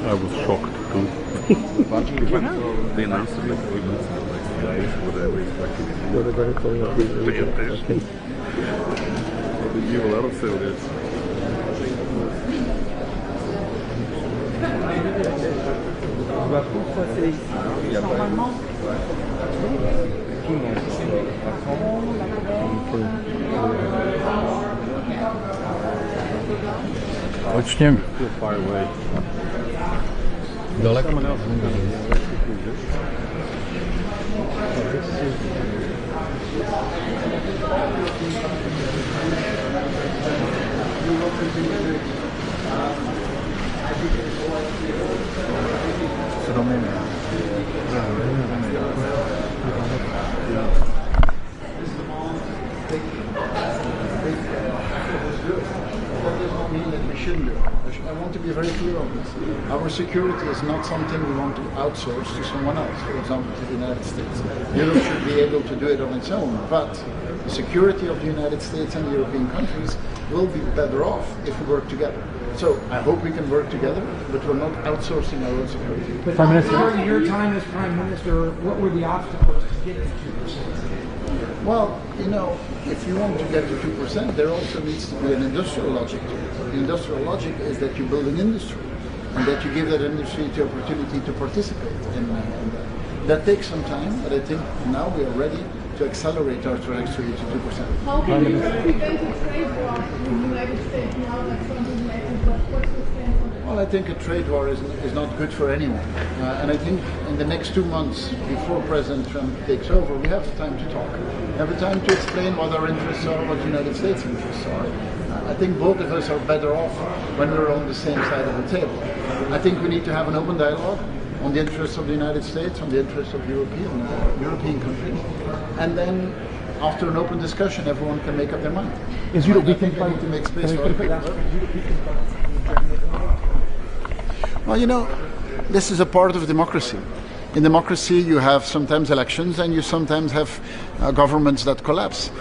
[SPEAKER 19] I was shocked too. They announced it like 3 months ago, like what I was expecting.
[SPEAKER 18] So they're going to call it okay.
[SPEAKER 19] They give a lot of sales.
[SPEAKER 16] Normalement,
[SPEAKER 9] Začněme. Daleko.
[SPEAKER 20] I want to be very clear on this. Our security is not something we want to outsource to someone else, for example, to the United States. Europe should be able to do it on its own, but the security of the United States and the European countries will be better off if we work together. So I hope we can work together, but we're not outsourcing our own security.
[SPEAKER 21] But Prime Minister, during your time as Prime Minister, what were the obstacles to get to 2%?
[SPEAKER 20] Well, you know, if you want to get to 2%, there also needs to be an industrial logic to it. The industrial logic is that you build an industry and that you give that industry the opportunity to participate in that. That takes some time, but I think now we are ready to accelerate our trajectory to 2%.
[SPEAKER 8] How can you prevent a trade war in the United States now that Trump is elected? What's the stance on that?
[SPEAKER 20] Well, I think a trade war is not good for anyone. And I think in the next 2 months before President Trump takes over, we have time to talk. We have time to explain what our interests are, what the United States' interests are. I think both of us are better off when we're on the same side of the table. I think we need to have an open dialogue on the interests of the United States, on the interests of European countries. And then after an open discussion, everyone can make up their mind.
[SPEAKER 21] Is Europe
[SPEAKER 20] I think we need to make space for other. Well, you know, this is a part of democracy. In democracy, you have sometimes elections and you sometimes have governments that collapse.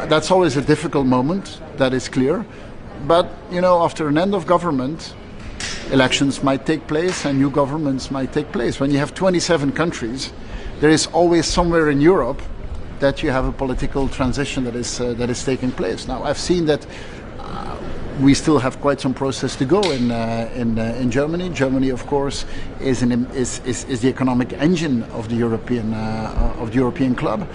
[SPEAKER 20] That's always a difficult moment, that is clear. But, you know, after an end of government, elections might take place and new governments might take place. When you have 27 countries, there is always somewhere in Europe that you have a political transition that is taking place. Now, I've seen that we still have quite some process to go in Germany. Germany, of course, is the economic engine of the European club.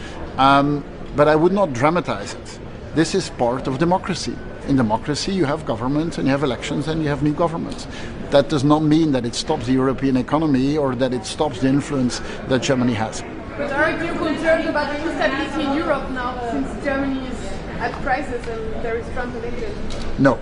[SPEAKER 20] But I would not dramatize it. This is part of democracy. In democracy, you have government and you have elections and you have new governments. That does not mean that it stops the European economy or that it stops the influence that Germany has.
[SPEAKER 8] But are you concerned about the instability in Europe now, since Germany is at crisis and there is Trump elected?
[SPEAKER 20] No.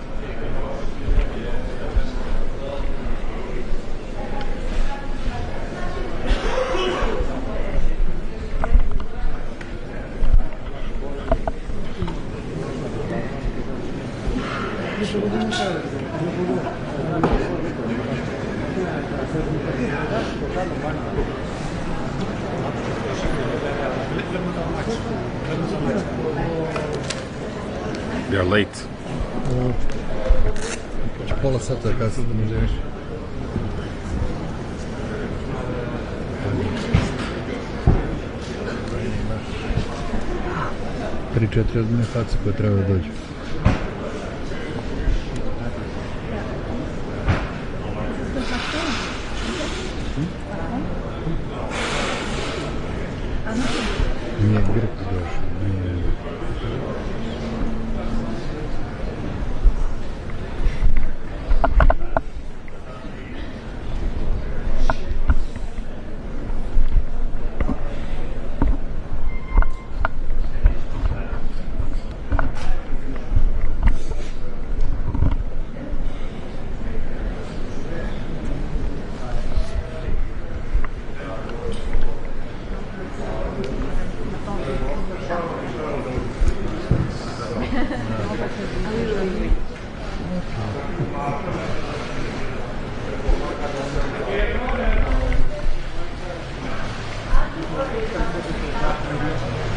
[SPEAKER 19] We are late.
[SPEAKER 18] Pola sata kasada ne želiš? 3-4 administracije koje treba da dođu. Nije Grk došao.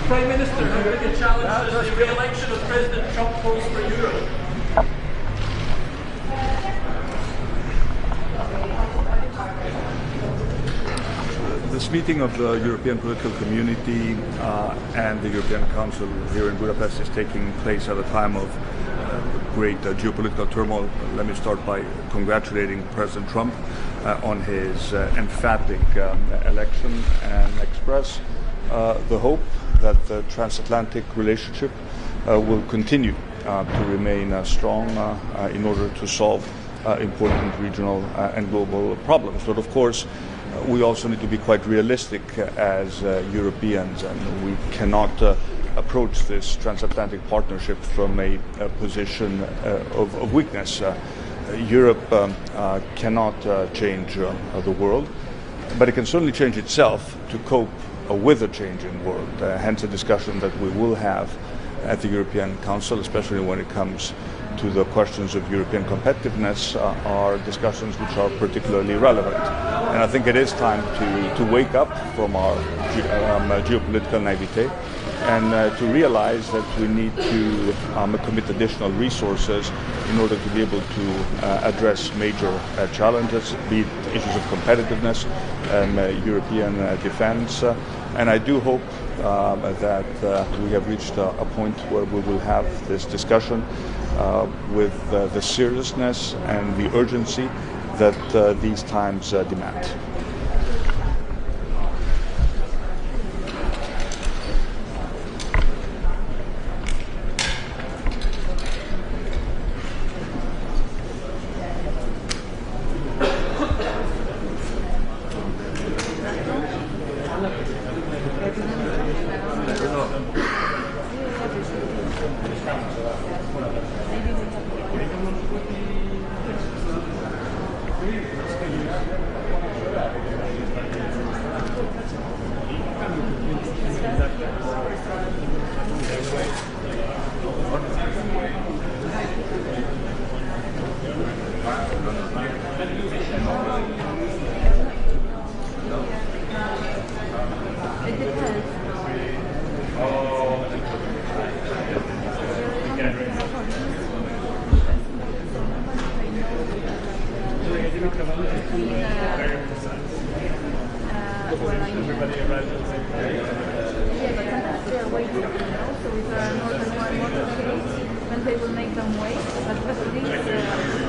[SPEAKER 6] Prime Minister, how big a challenge does the re-election of President Trump pose for Europe?
[SPEAKER 3] This meeting of the European political community and the European Council here in Budapest is taking place at a time of great geopolitical turmoil. Let me start by congratulating President Trump on his emphatic election and express the hope that the transatlantic relationship will continue to remain strong in order to solve important regional and global problems. But of course, we also need to be quite realistic as Europeans, and we cannot approach this transatlantic partnership from a position of weakness. Europe cannot change the world, but it can certainly change itself to cope with a changing world. Hence a discussion that we will have at the European Council, especially when it comes to the questions of European competitiveness, are discussions which are particularly relevant. And I think it is time to wake up from our geopolitical naivete and to realize that we need to commit additional resources in order to be able to address major challenges, be it issues of competitiveness, European defense. And I do hope that we have reached a point where we will have this discussion with the seriousness and the urgency that these times demand.
[SPEAKER 8] but sometimes they are waiting, so if there are more than one motorcade, then they will make them wait. But at least there's no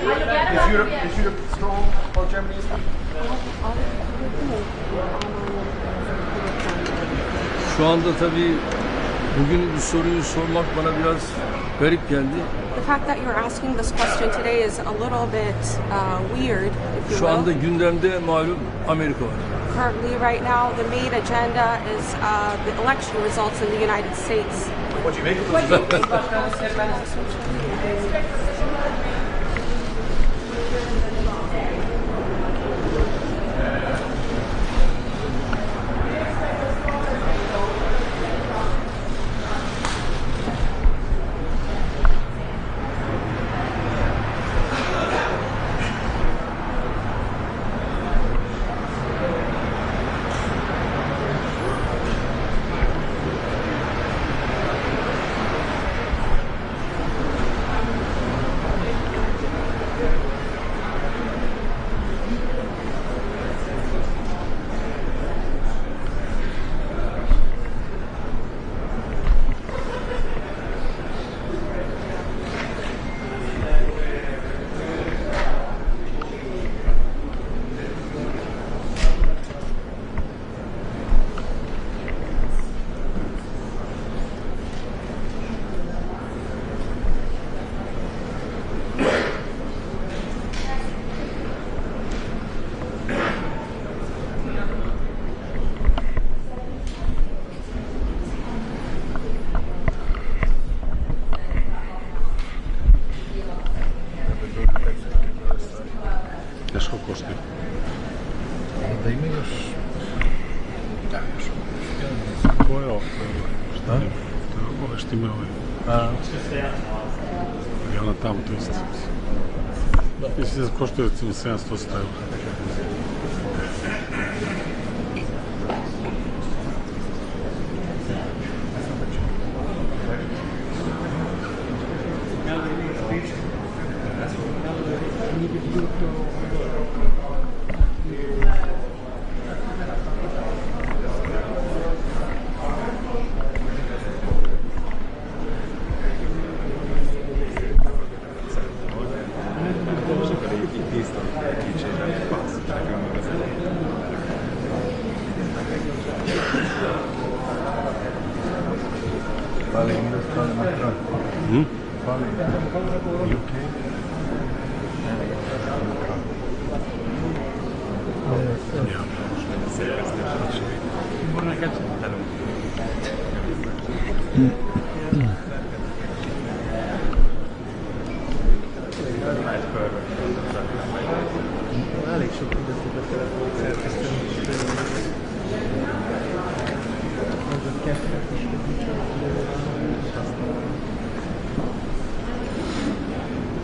[SPEAKER 4] Is Europe strong or Germany is weak?
[SPEAKER 6] Şu anda tabii bugün bu soruyu sormak bana biraz garip geldi.
[SPEAKER 5] The fact that you're asking this question today is a little bit weird, if you
[SPEAKER 6] Şu anda
[SPEAKER 5] will.
[SPEAKER 6] gündemde malum Amerika var.
[SPEAKER 5] Currently, right now, the main agenda is the election results in the United States.
[SPEAKER 4] What do you make of those?
[SPEAKER 19] Košta recimo 700 €.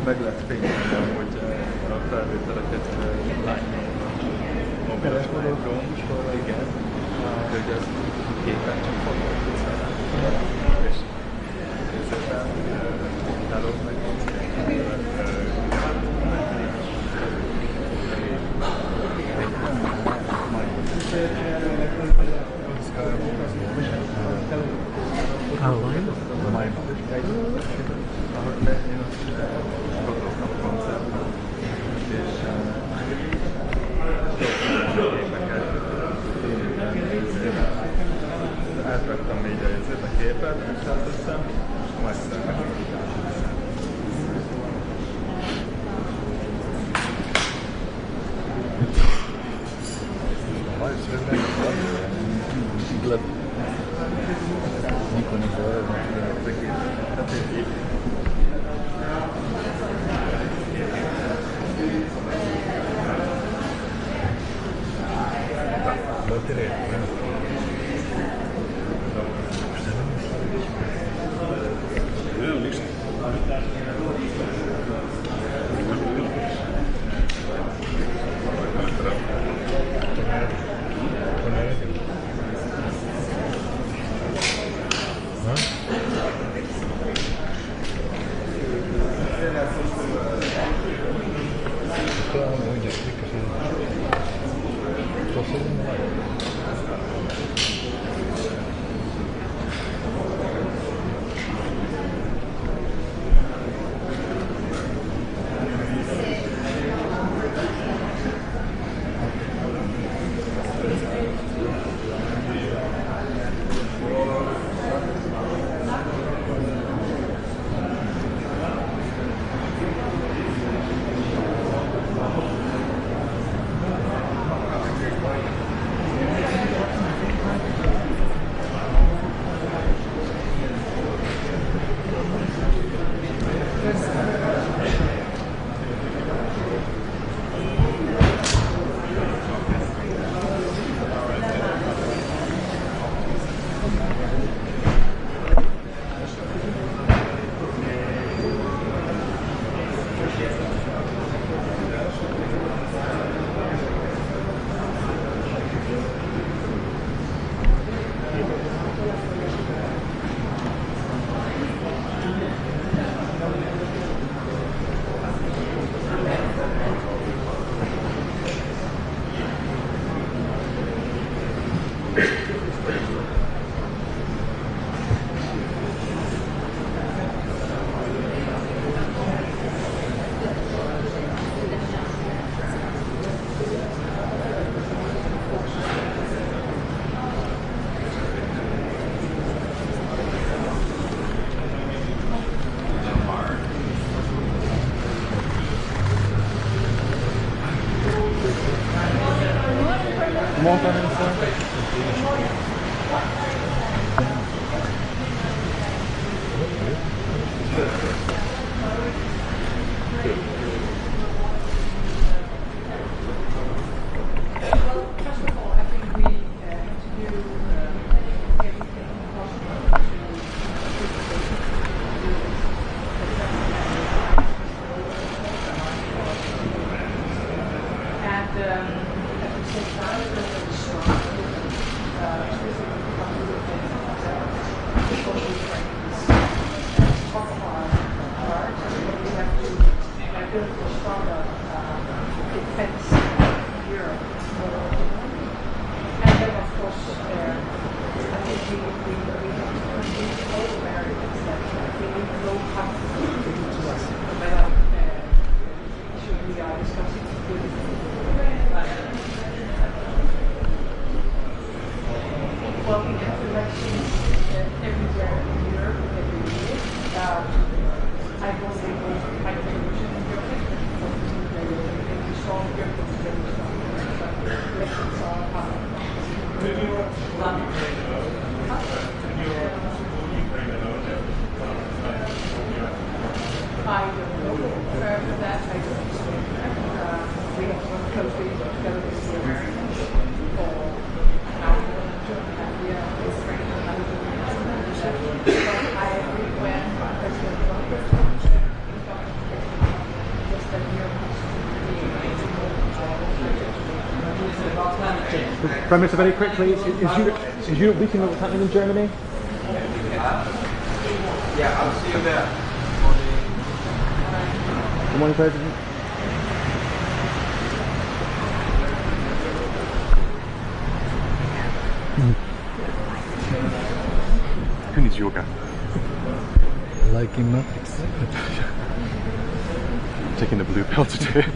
[SPEAKER 3] meg lehet fényelni amúgy a felvételeket mobilosságról. Igen. Hogy ez képen csak fotót és szépen állok meg. Átvettem így a képet, és átteszem, és majd
[SPEAKER 7] Prime Minister, very quickly, is Europe weakening what's happening in Germany?
[SPEAKER 15] Yeah, I'll see you there.
[SPEAKER 7] Good morning, President.
[SPEAKER 13] Who needs yoga?
[SPEAKER 18] Like in Matrix.
[SPEAKER 13] Taking the blue pill today.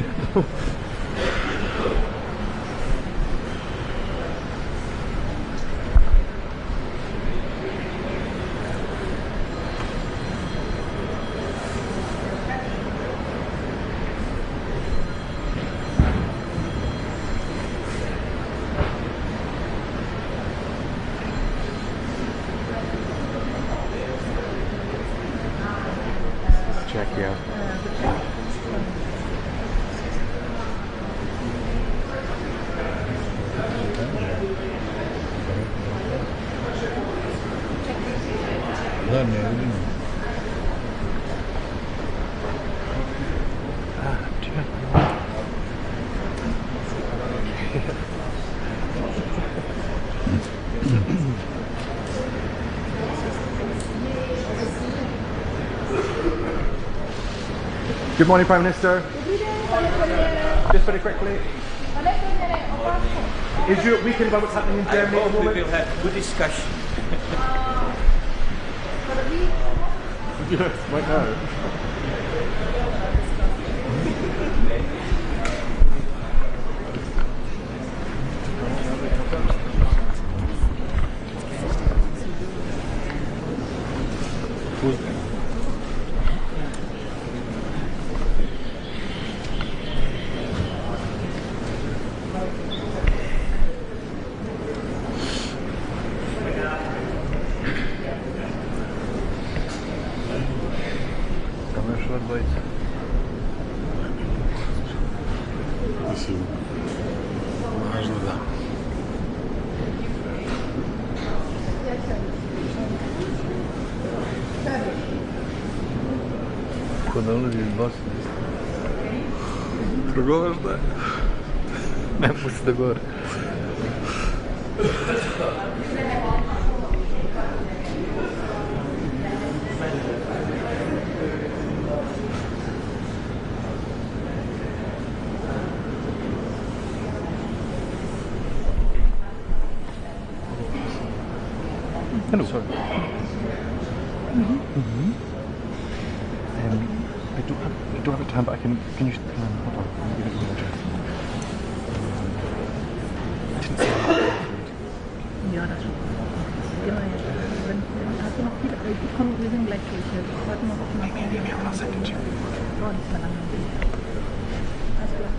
[SPEAKER 13] Czechia.
[SPEAKER 7] Good morning, Prime Minister. Just very quickly. Is Europe weakened by what's happening in Germany at the moment?
[SPEAKER 14] We will have good discussion.
[SPEAKER 7] Yes, right now.
[SPEAKER 18] Другого ждать. Пусть договор.
[SPEAKER 13] Hello. Sorry. I do have a time, but can you hold on? Let me give it a minute. I didn't say that.
[SPEAKER 16] Ja, das schon. Genau, hast du noch viel? Ich komme, wir sind gleich durch. Ich wollte noch was machen.
[SPEAKER 13] Maybe I'll send it to you.
[SPEAKER 16] Oh, nicht mehr lange. Alles klar.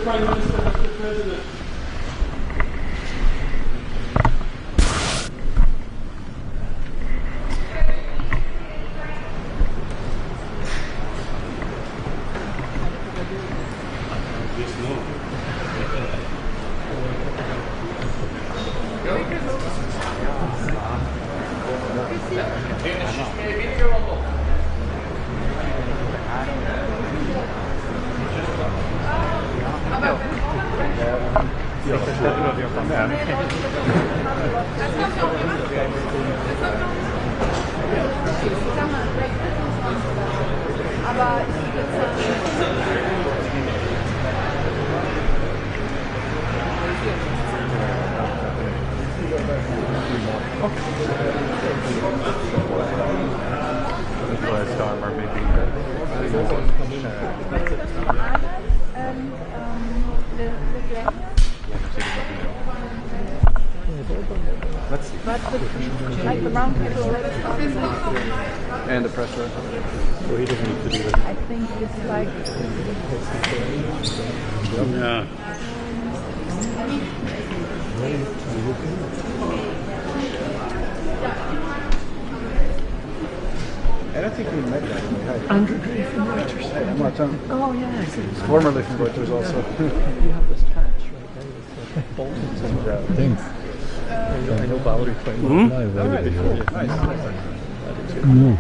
[SPEAKER 6] Prime Minister, Mr. President.
[SPEAKER 16] Like the round table.
[SPEAKER 12] And the pressure.
[SPEAKER 18] So he doesn't need to do it.
[SPEAKER 16] I think it's like.
[SPEAKER 19] Yeah.
[SPEAKER 20] I don't think we met that way.
[SPEAKER 21] Andrew Gray from Reuters.
[SPEAKER 20] Oh,
[SPEAKER 21] yeah.
[SPEAKER 20] Formerly from Reuters also.
[SPEAKER 18] You have this patch right there with Bolton's and
[SPEAKER 21] Thanks.
[SPEAKER 18] I know Valerie quite well.
[SPEAKER 21] No.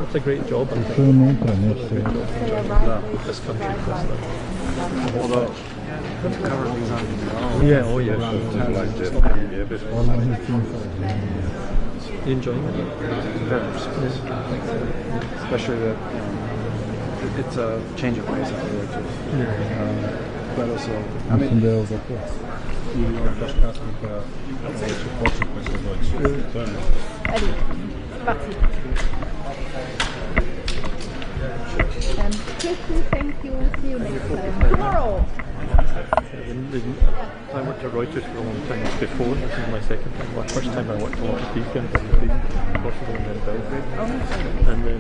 [SPEAKER 18] It's a great job. I think. This country.
[SPEAKER 19] Although, cover things on.
[SPEAKER 18] Yeah, oh yeah. You enjoying it?
[SPEAKER 12] Very much. Especially that it's a change of pace at the Reuters. But also, I mean,
[SPEAKER 16] Thank you. See you next time. Tomorrow.
[SPEAKER 18] I worked at Reuters for a long time before. This is my second time. My first time I worked a lot of weekends in Portugal and then Belgrade. And then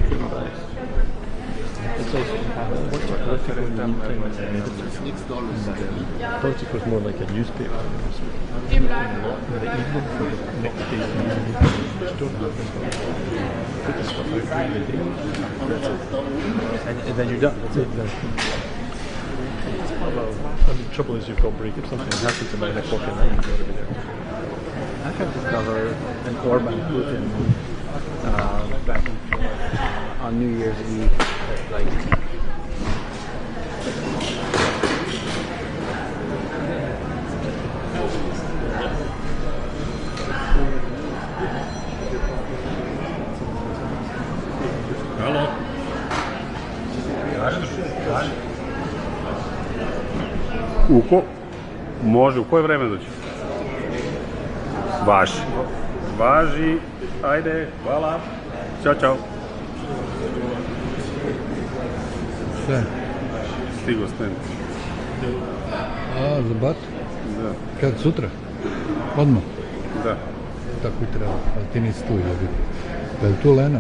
[SPEAKER 18] came back. It's also worked at Political in the meantime as an editor. Political was more like a newspaper. In the evening for the next day's news, which don't happen. Put the stuff out during the day. And then you're done. That's it. Well, the trouble is you've got break. If something happens at 9 o'clock at night, you've got to be there.
[SPEAKER 12] I can discover an Orban Putin back on New Year's Eve. Like,
[SPEAKER 19] Hello. Može, u koje vreme doći? Važi. Važi, ajde, hvala. Ćao, čao.
[SPEAKER 1] Sve.
[SPEAKER 19] Stigo stem.
[SPEAKER 1] A, za bat?
[SPEAKER 19] Da.
[SPEAKER 1] Kad, sutra? Odmah?
[SPEAKER 19] Da.
[SPEAKER 1] Tako i treba, ali ti nisi tu, jebi. Da je tu Lena?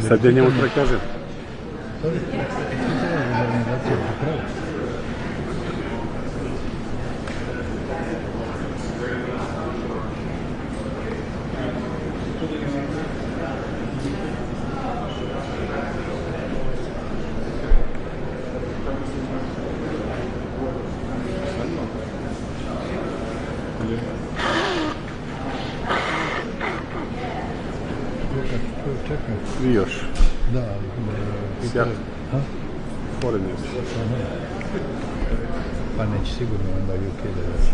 [SPEAKER 19] Sad ja njemu treba kažem. I još.
[SPEAKER 1] Da.
[SPEAKER 19] Sjak. Pored nisi.
[SPEAKER 1] Pa neće sigurno onda UK da još.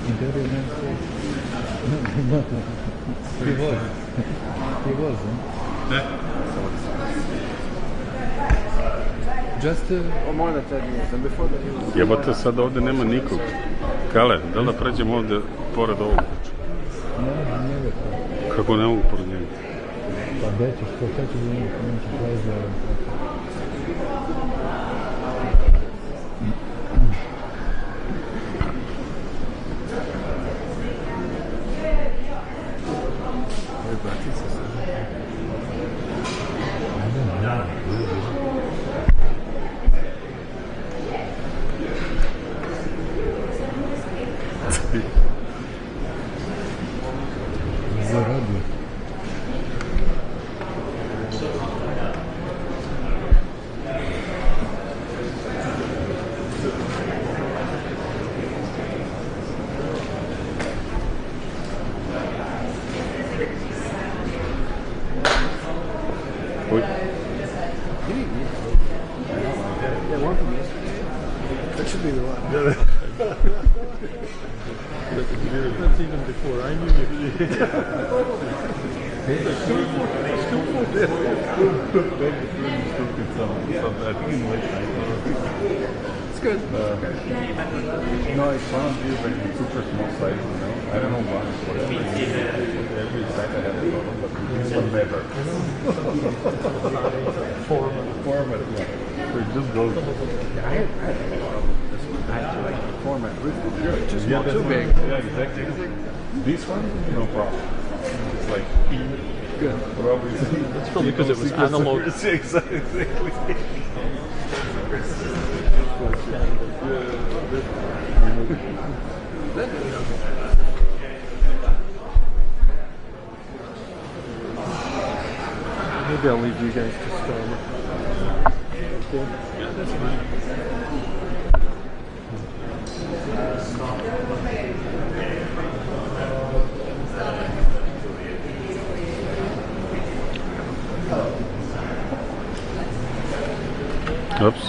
[SPEAKER 1] Interior He was. He was. Just
[SPEAKER 21] or more than 10 years. And before that, he was.
[SPEAKER 19] Jebote, sad ovdje nema nikog. Kale, da li da pređemo ovdje pored ovog?
[SPEAKER 1] ne već.
[SPEAKER 19] Kako ne mogu pored njega?
[SPEAKER 1] Pa gdje ćeš, ko će da njega, ko neće prelazi ovaj. Заради.
[SPEAKER 19] Ой.
[SPEAKER 21] Yeah, one from yesterday. That should be the one.
[SPEAKER 18] That's even before I knew you.
[SPEAKER 21] It's good.
[SPEAKER 19] No, it's one of these like super small sizes, you know. I don't know why. Every site I have a lot of, but this one better. Format, yeah. So it just goes.
[SPEAKER 21] I had a lot of this one. I had to like format roof. Just
[SPEAKER 19] Yeah,
[SPEAKER 21] not
[SPEAKER 19] that's
[SPEAKER 21] too
[SPEAKER 19] one.
[SPEAKER 21] big.
[SPEAKER 19] Yeah, exactly. This one, no problem. It's like
[SPEAKER 21] Good.
[SPEAKER 19] probably.
[SPEAKER 18] That's probably because it was analog.
[SPEAKER 19] Exactly.
[SPEAKER 18] Maybe I'll leave you guys to start. Okay. Yeah, that's fine.
[SPEAKER 19] Oops.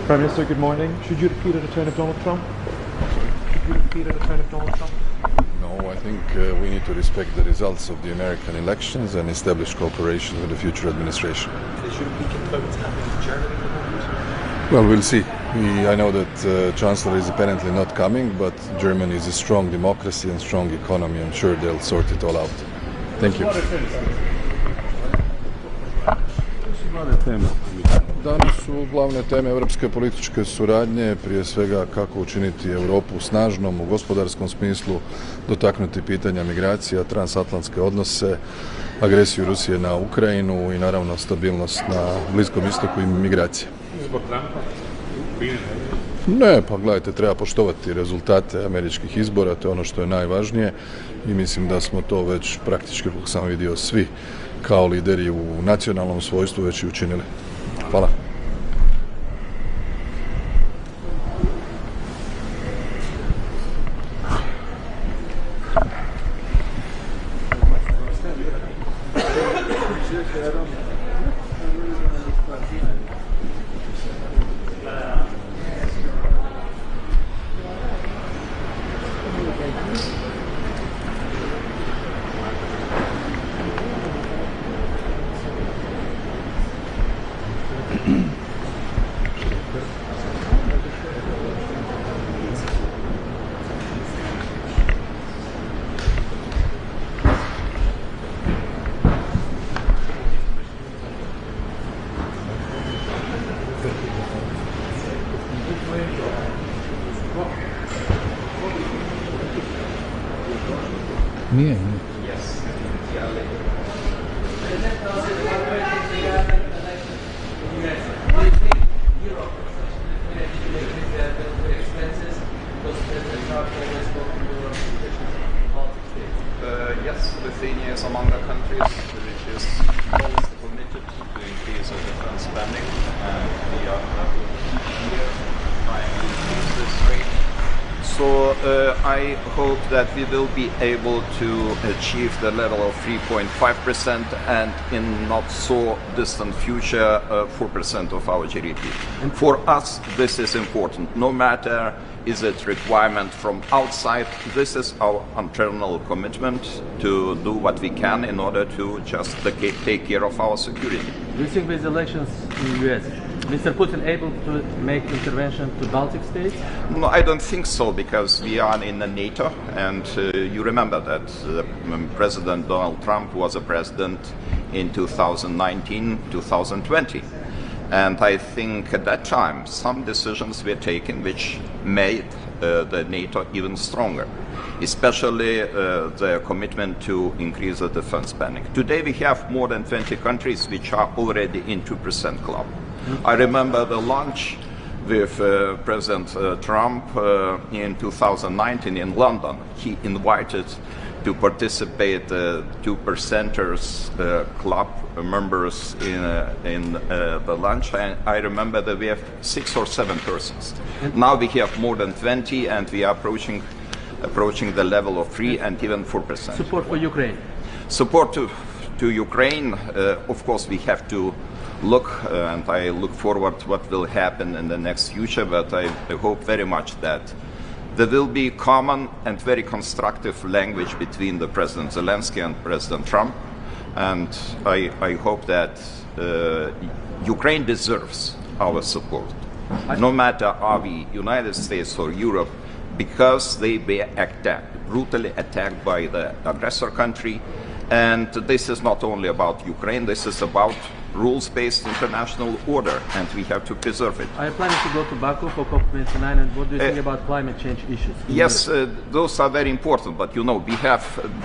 [SPEAKER 6] Prime Minister, good morning. Should you repeat a return of Donald Trump? Should you repeat a return of Donald Trump?
[SPEAKER 10] No, I think we need to respect the results of the American elections and establish cooperation with the future administration.
[SPEAKER 21] Should we get votes happening in Germany at the moment?
[SPEAKER 10] Well, we'll see. I know that Chancellor is apparently not coming, but Germany is a strong democracy and strong economy. I'm sure they'll sort it all out. Thank you.
[SPEAKER 19] Teme.
[SPEAKER 10] Danas su glavne teme evropske političke suradnje, prije svega kako učiniti Europu snažnom u gospodarskom smislu, dotaknuti pitanja migracija, transatlantske odnose, agresiju Rusije na Ukrajinu i naravno stabilnost na Bliskom istoku i migracije. Ne, pa gledajte, treba poštovati rezultate američkih izbora, to je ono što je najvažnije i mislim da smo to već praktički, kako sam vidio, svi kao lideri u nacionalnom svojstvu već i učinili. Hvala.
[SPEAKER 1] Nie.
[SPEAKER 11] Yes, Lithuania is among the countries which is most committed to increase the defense spending, and we are here trying to increase this rate. So I hope that we will be able to achieve the level of 3.5% and in not so distant future 4% of our GDP. And for us this is important, no matter is it requirement from outside. This is our internal commitment to do what we can in order to just take care of our security.
[SPEAKER 22] Do you think with elections in the US, Mr. Putin able to make intervention to Baltic states?
[SPEAKER 11] No, I don't think so, because we are in the NATO, and you remember that President Donald Trump was a president in 2019, 2020. And I think at that time some decisions were taken which made the NATO even stronger, especially the commitment to increase the defense spending. Today we have more than 20 countries which are already in 2% club. I remember the launch with President Trump in 2019 in London. He invited to participate 2%ers club members in the lunch. I remember that we have 6 or 7 persons. Now we have more than 20, and we are approaching the level of 3 and even 4%.
[SPEAKER 22] Support for Ukraine.
[SPEAKER 11] Support to Ukraine, of course we have to look, and I look forward to what will happen in the next future, but I hope very much that there will be common and very constructive language between the President Zelensky and President Trump, and I hope that Ukraine deserves our support, no matter are we United States or Europe, because they were brutally attacked by the aggressor country. And this is not only about Ukraine, this is about rules-based international order, and we have to preserve it.
[SPEAKER 22] Are you planning to go to Baku for COP29, and what do you think about climate change issues?
[SPEAKER 11] Yes, those are very important, but you know,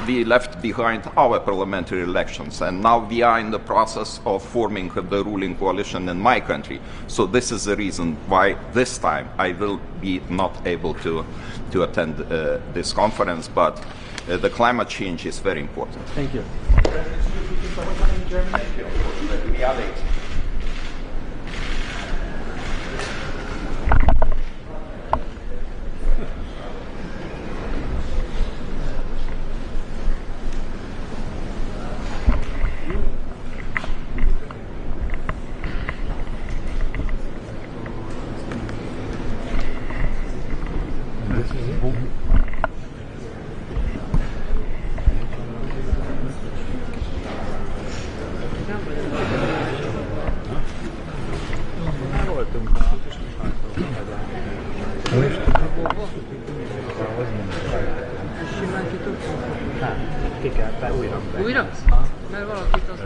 [SPEAKER 11] we left behind our parliamentary elections, and now we are in the process of forming the ruling coalition in my country. So this is the reason why this time I will be not able to attend this conference, but the climate change is very important.
[SPEAKER 22] Thank you.
[SPEAKER 11] We are late.
[SPEAKER 22] Újra? Mert valakit azt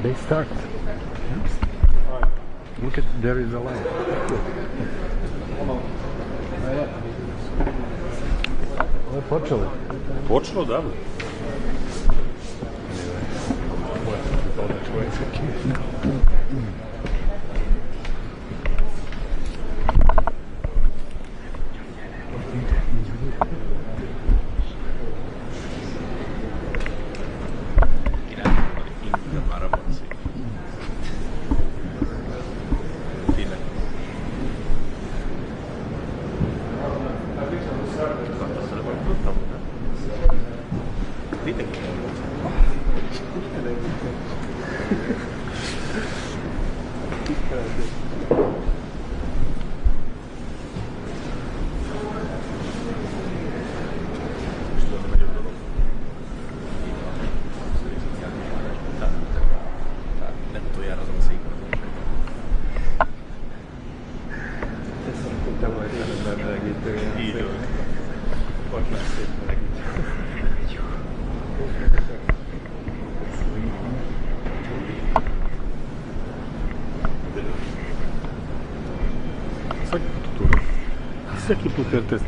[SPEAKER 1] They start. Look at, there is a light. Počelo.
[SPEAKER 19] Počelo, da. Всеки пut тест.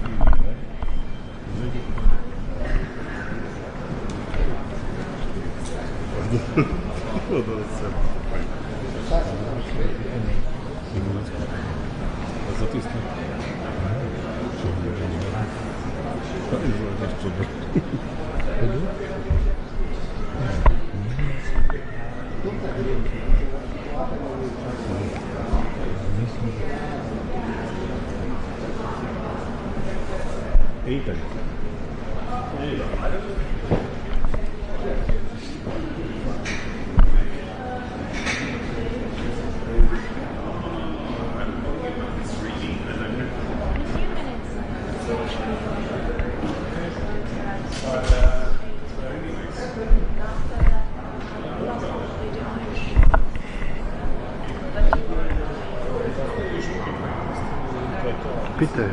[SPEAKER 19] Eita.
[SPEAKER 1] Peter.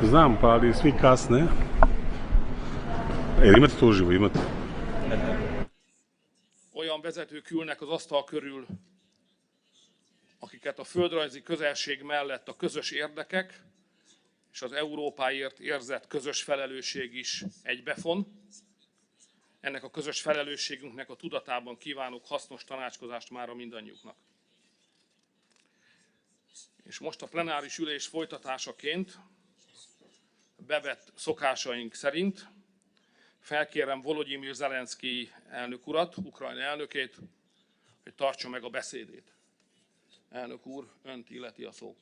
[SPEAKER 19] Znam, pa ali svi kasne. Imate to uživo, imate.
[SPEAKER 2] Olyan vezetők ülnek az asztal körül, akiket a földrajzi közelség mellett a közös érdekek és az Európáért érzett közös felelősség is egybefon. Ennek a közös felelősségünknek a tudatában kívánok hasznos tanácskozást mára mindannyiuknak. És most a plenáris ülés folytatásaként bevett szokásaink szerint felkérem Volodymyr Zelenszky elnök urat, Ukrajna elnökét, hogy tartsa meg a beszédét. Elnök úr, önt illeti a szó.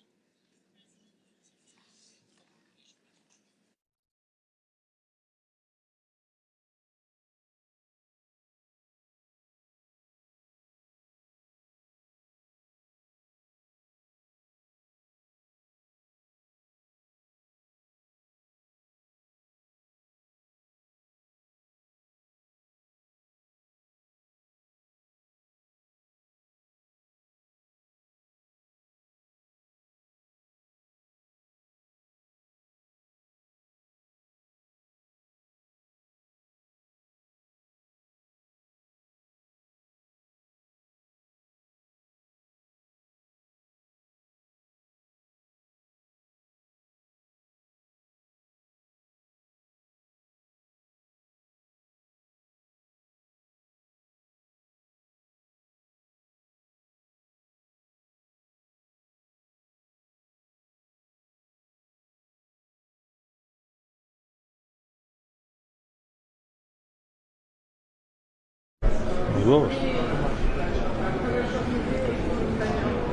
[SPEAKER 9] yours.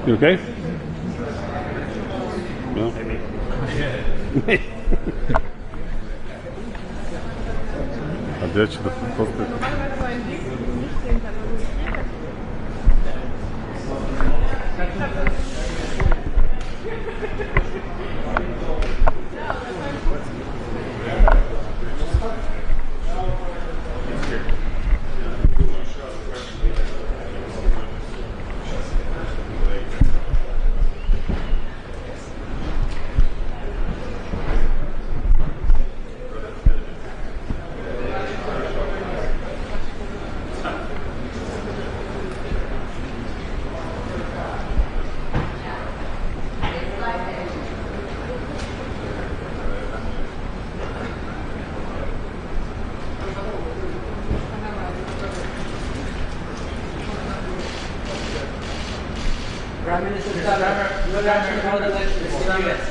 [SPEAKER 9] You okay? No. A gdzie ci to podpyta?
[SPEAKER 22] Prime Minister Starmer, your reaction to the election in the US.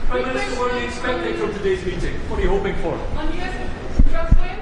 [SPEAKER 6] Prime Minister, what are you expecting from today's meeting? What are you hoping for?
[SPEAKER 8] On US drugs win?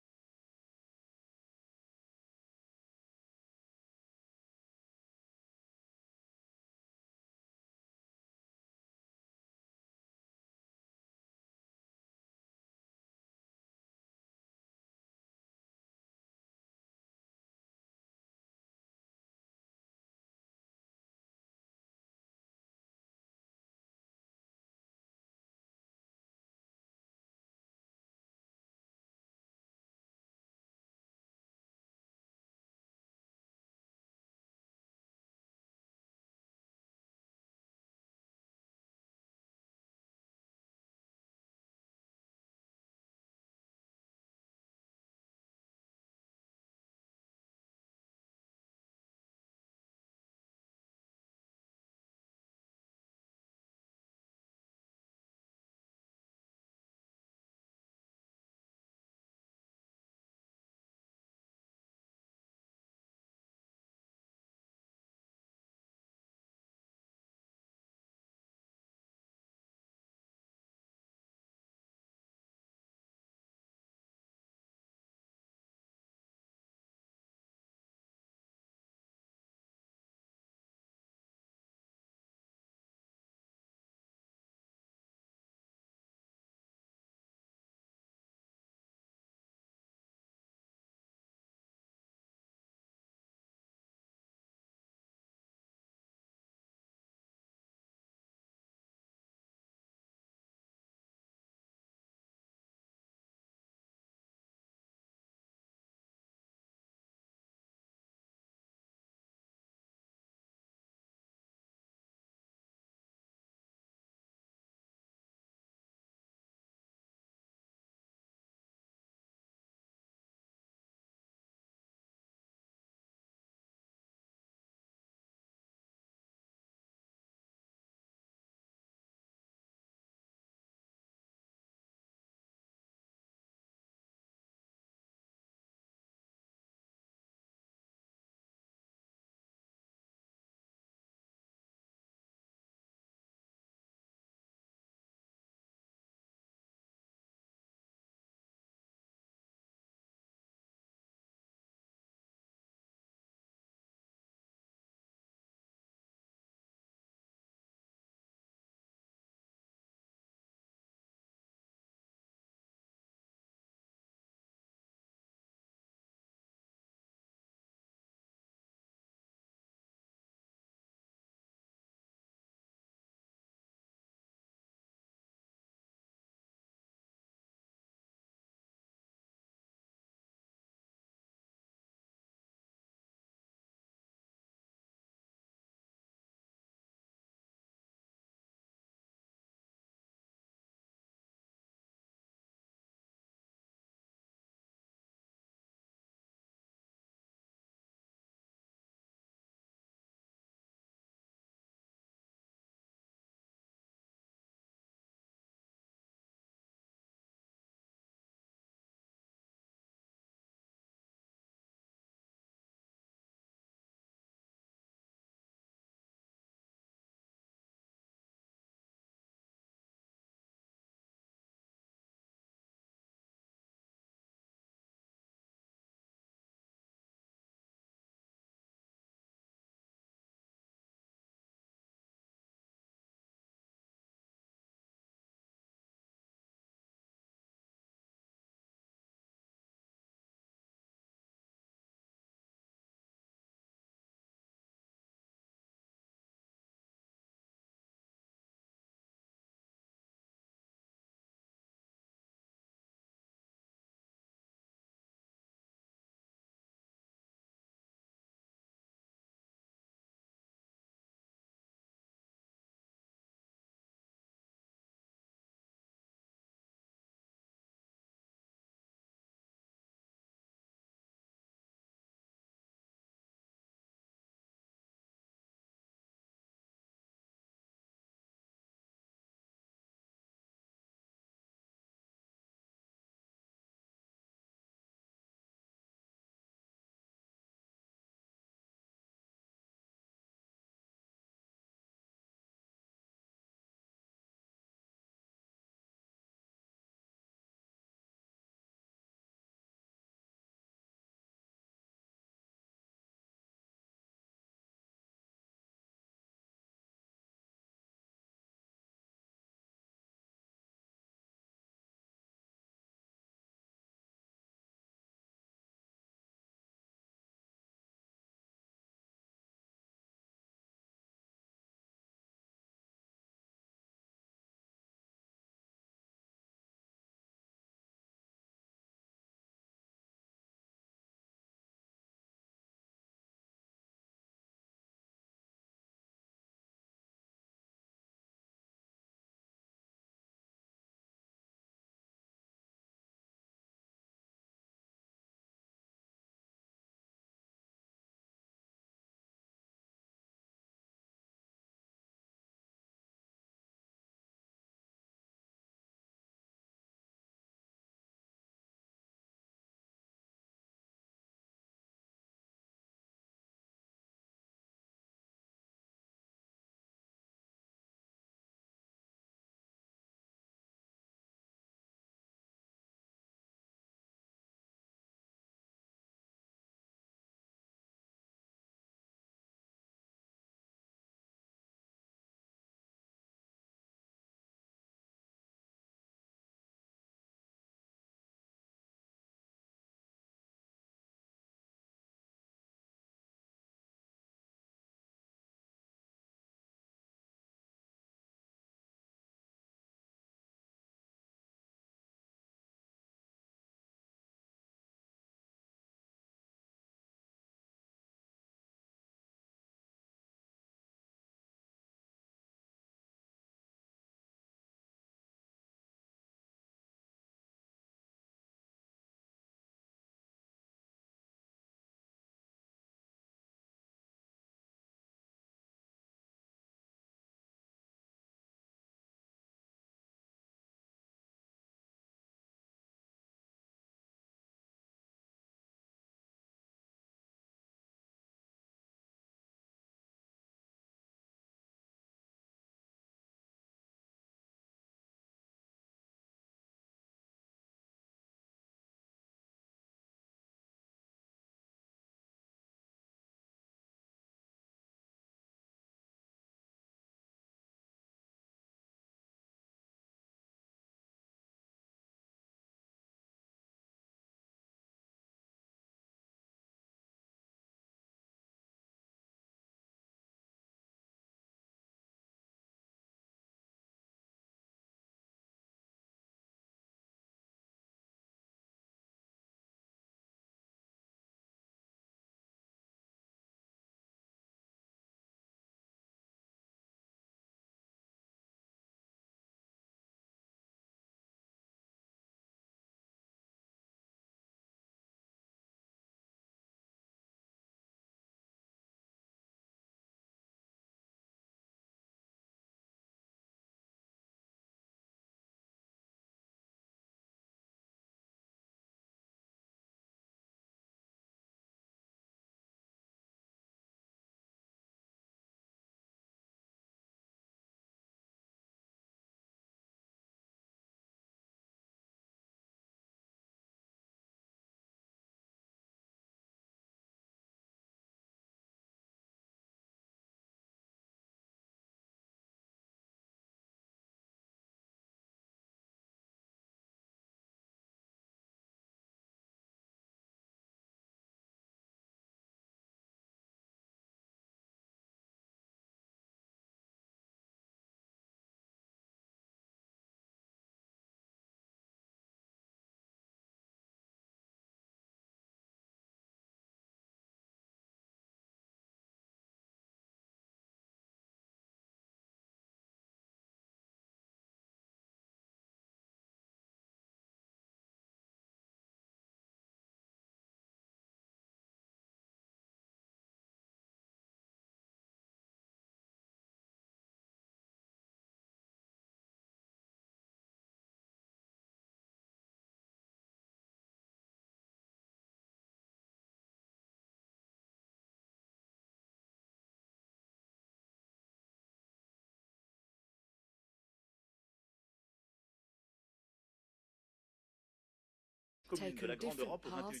[SPEAKER 5] commune de la Grande Europe au XXIe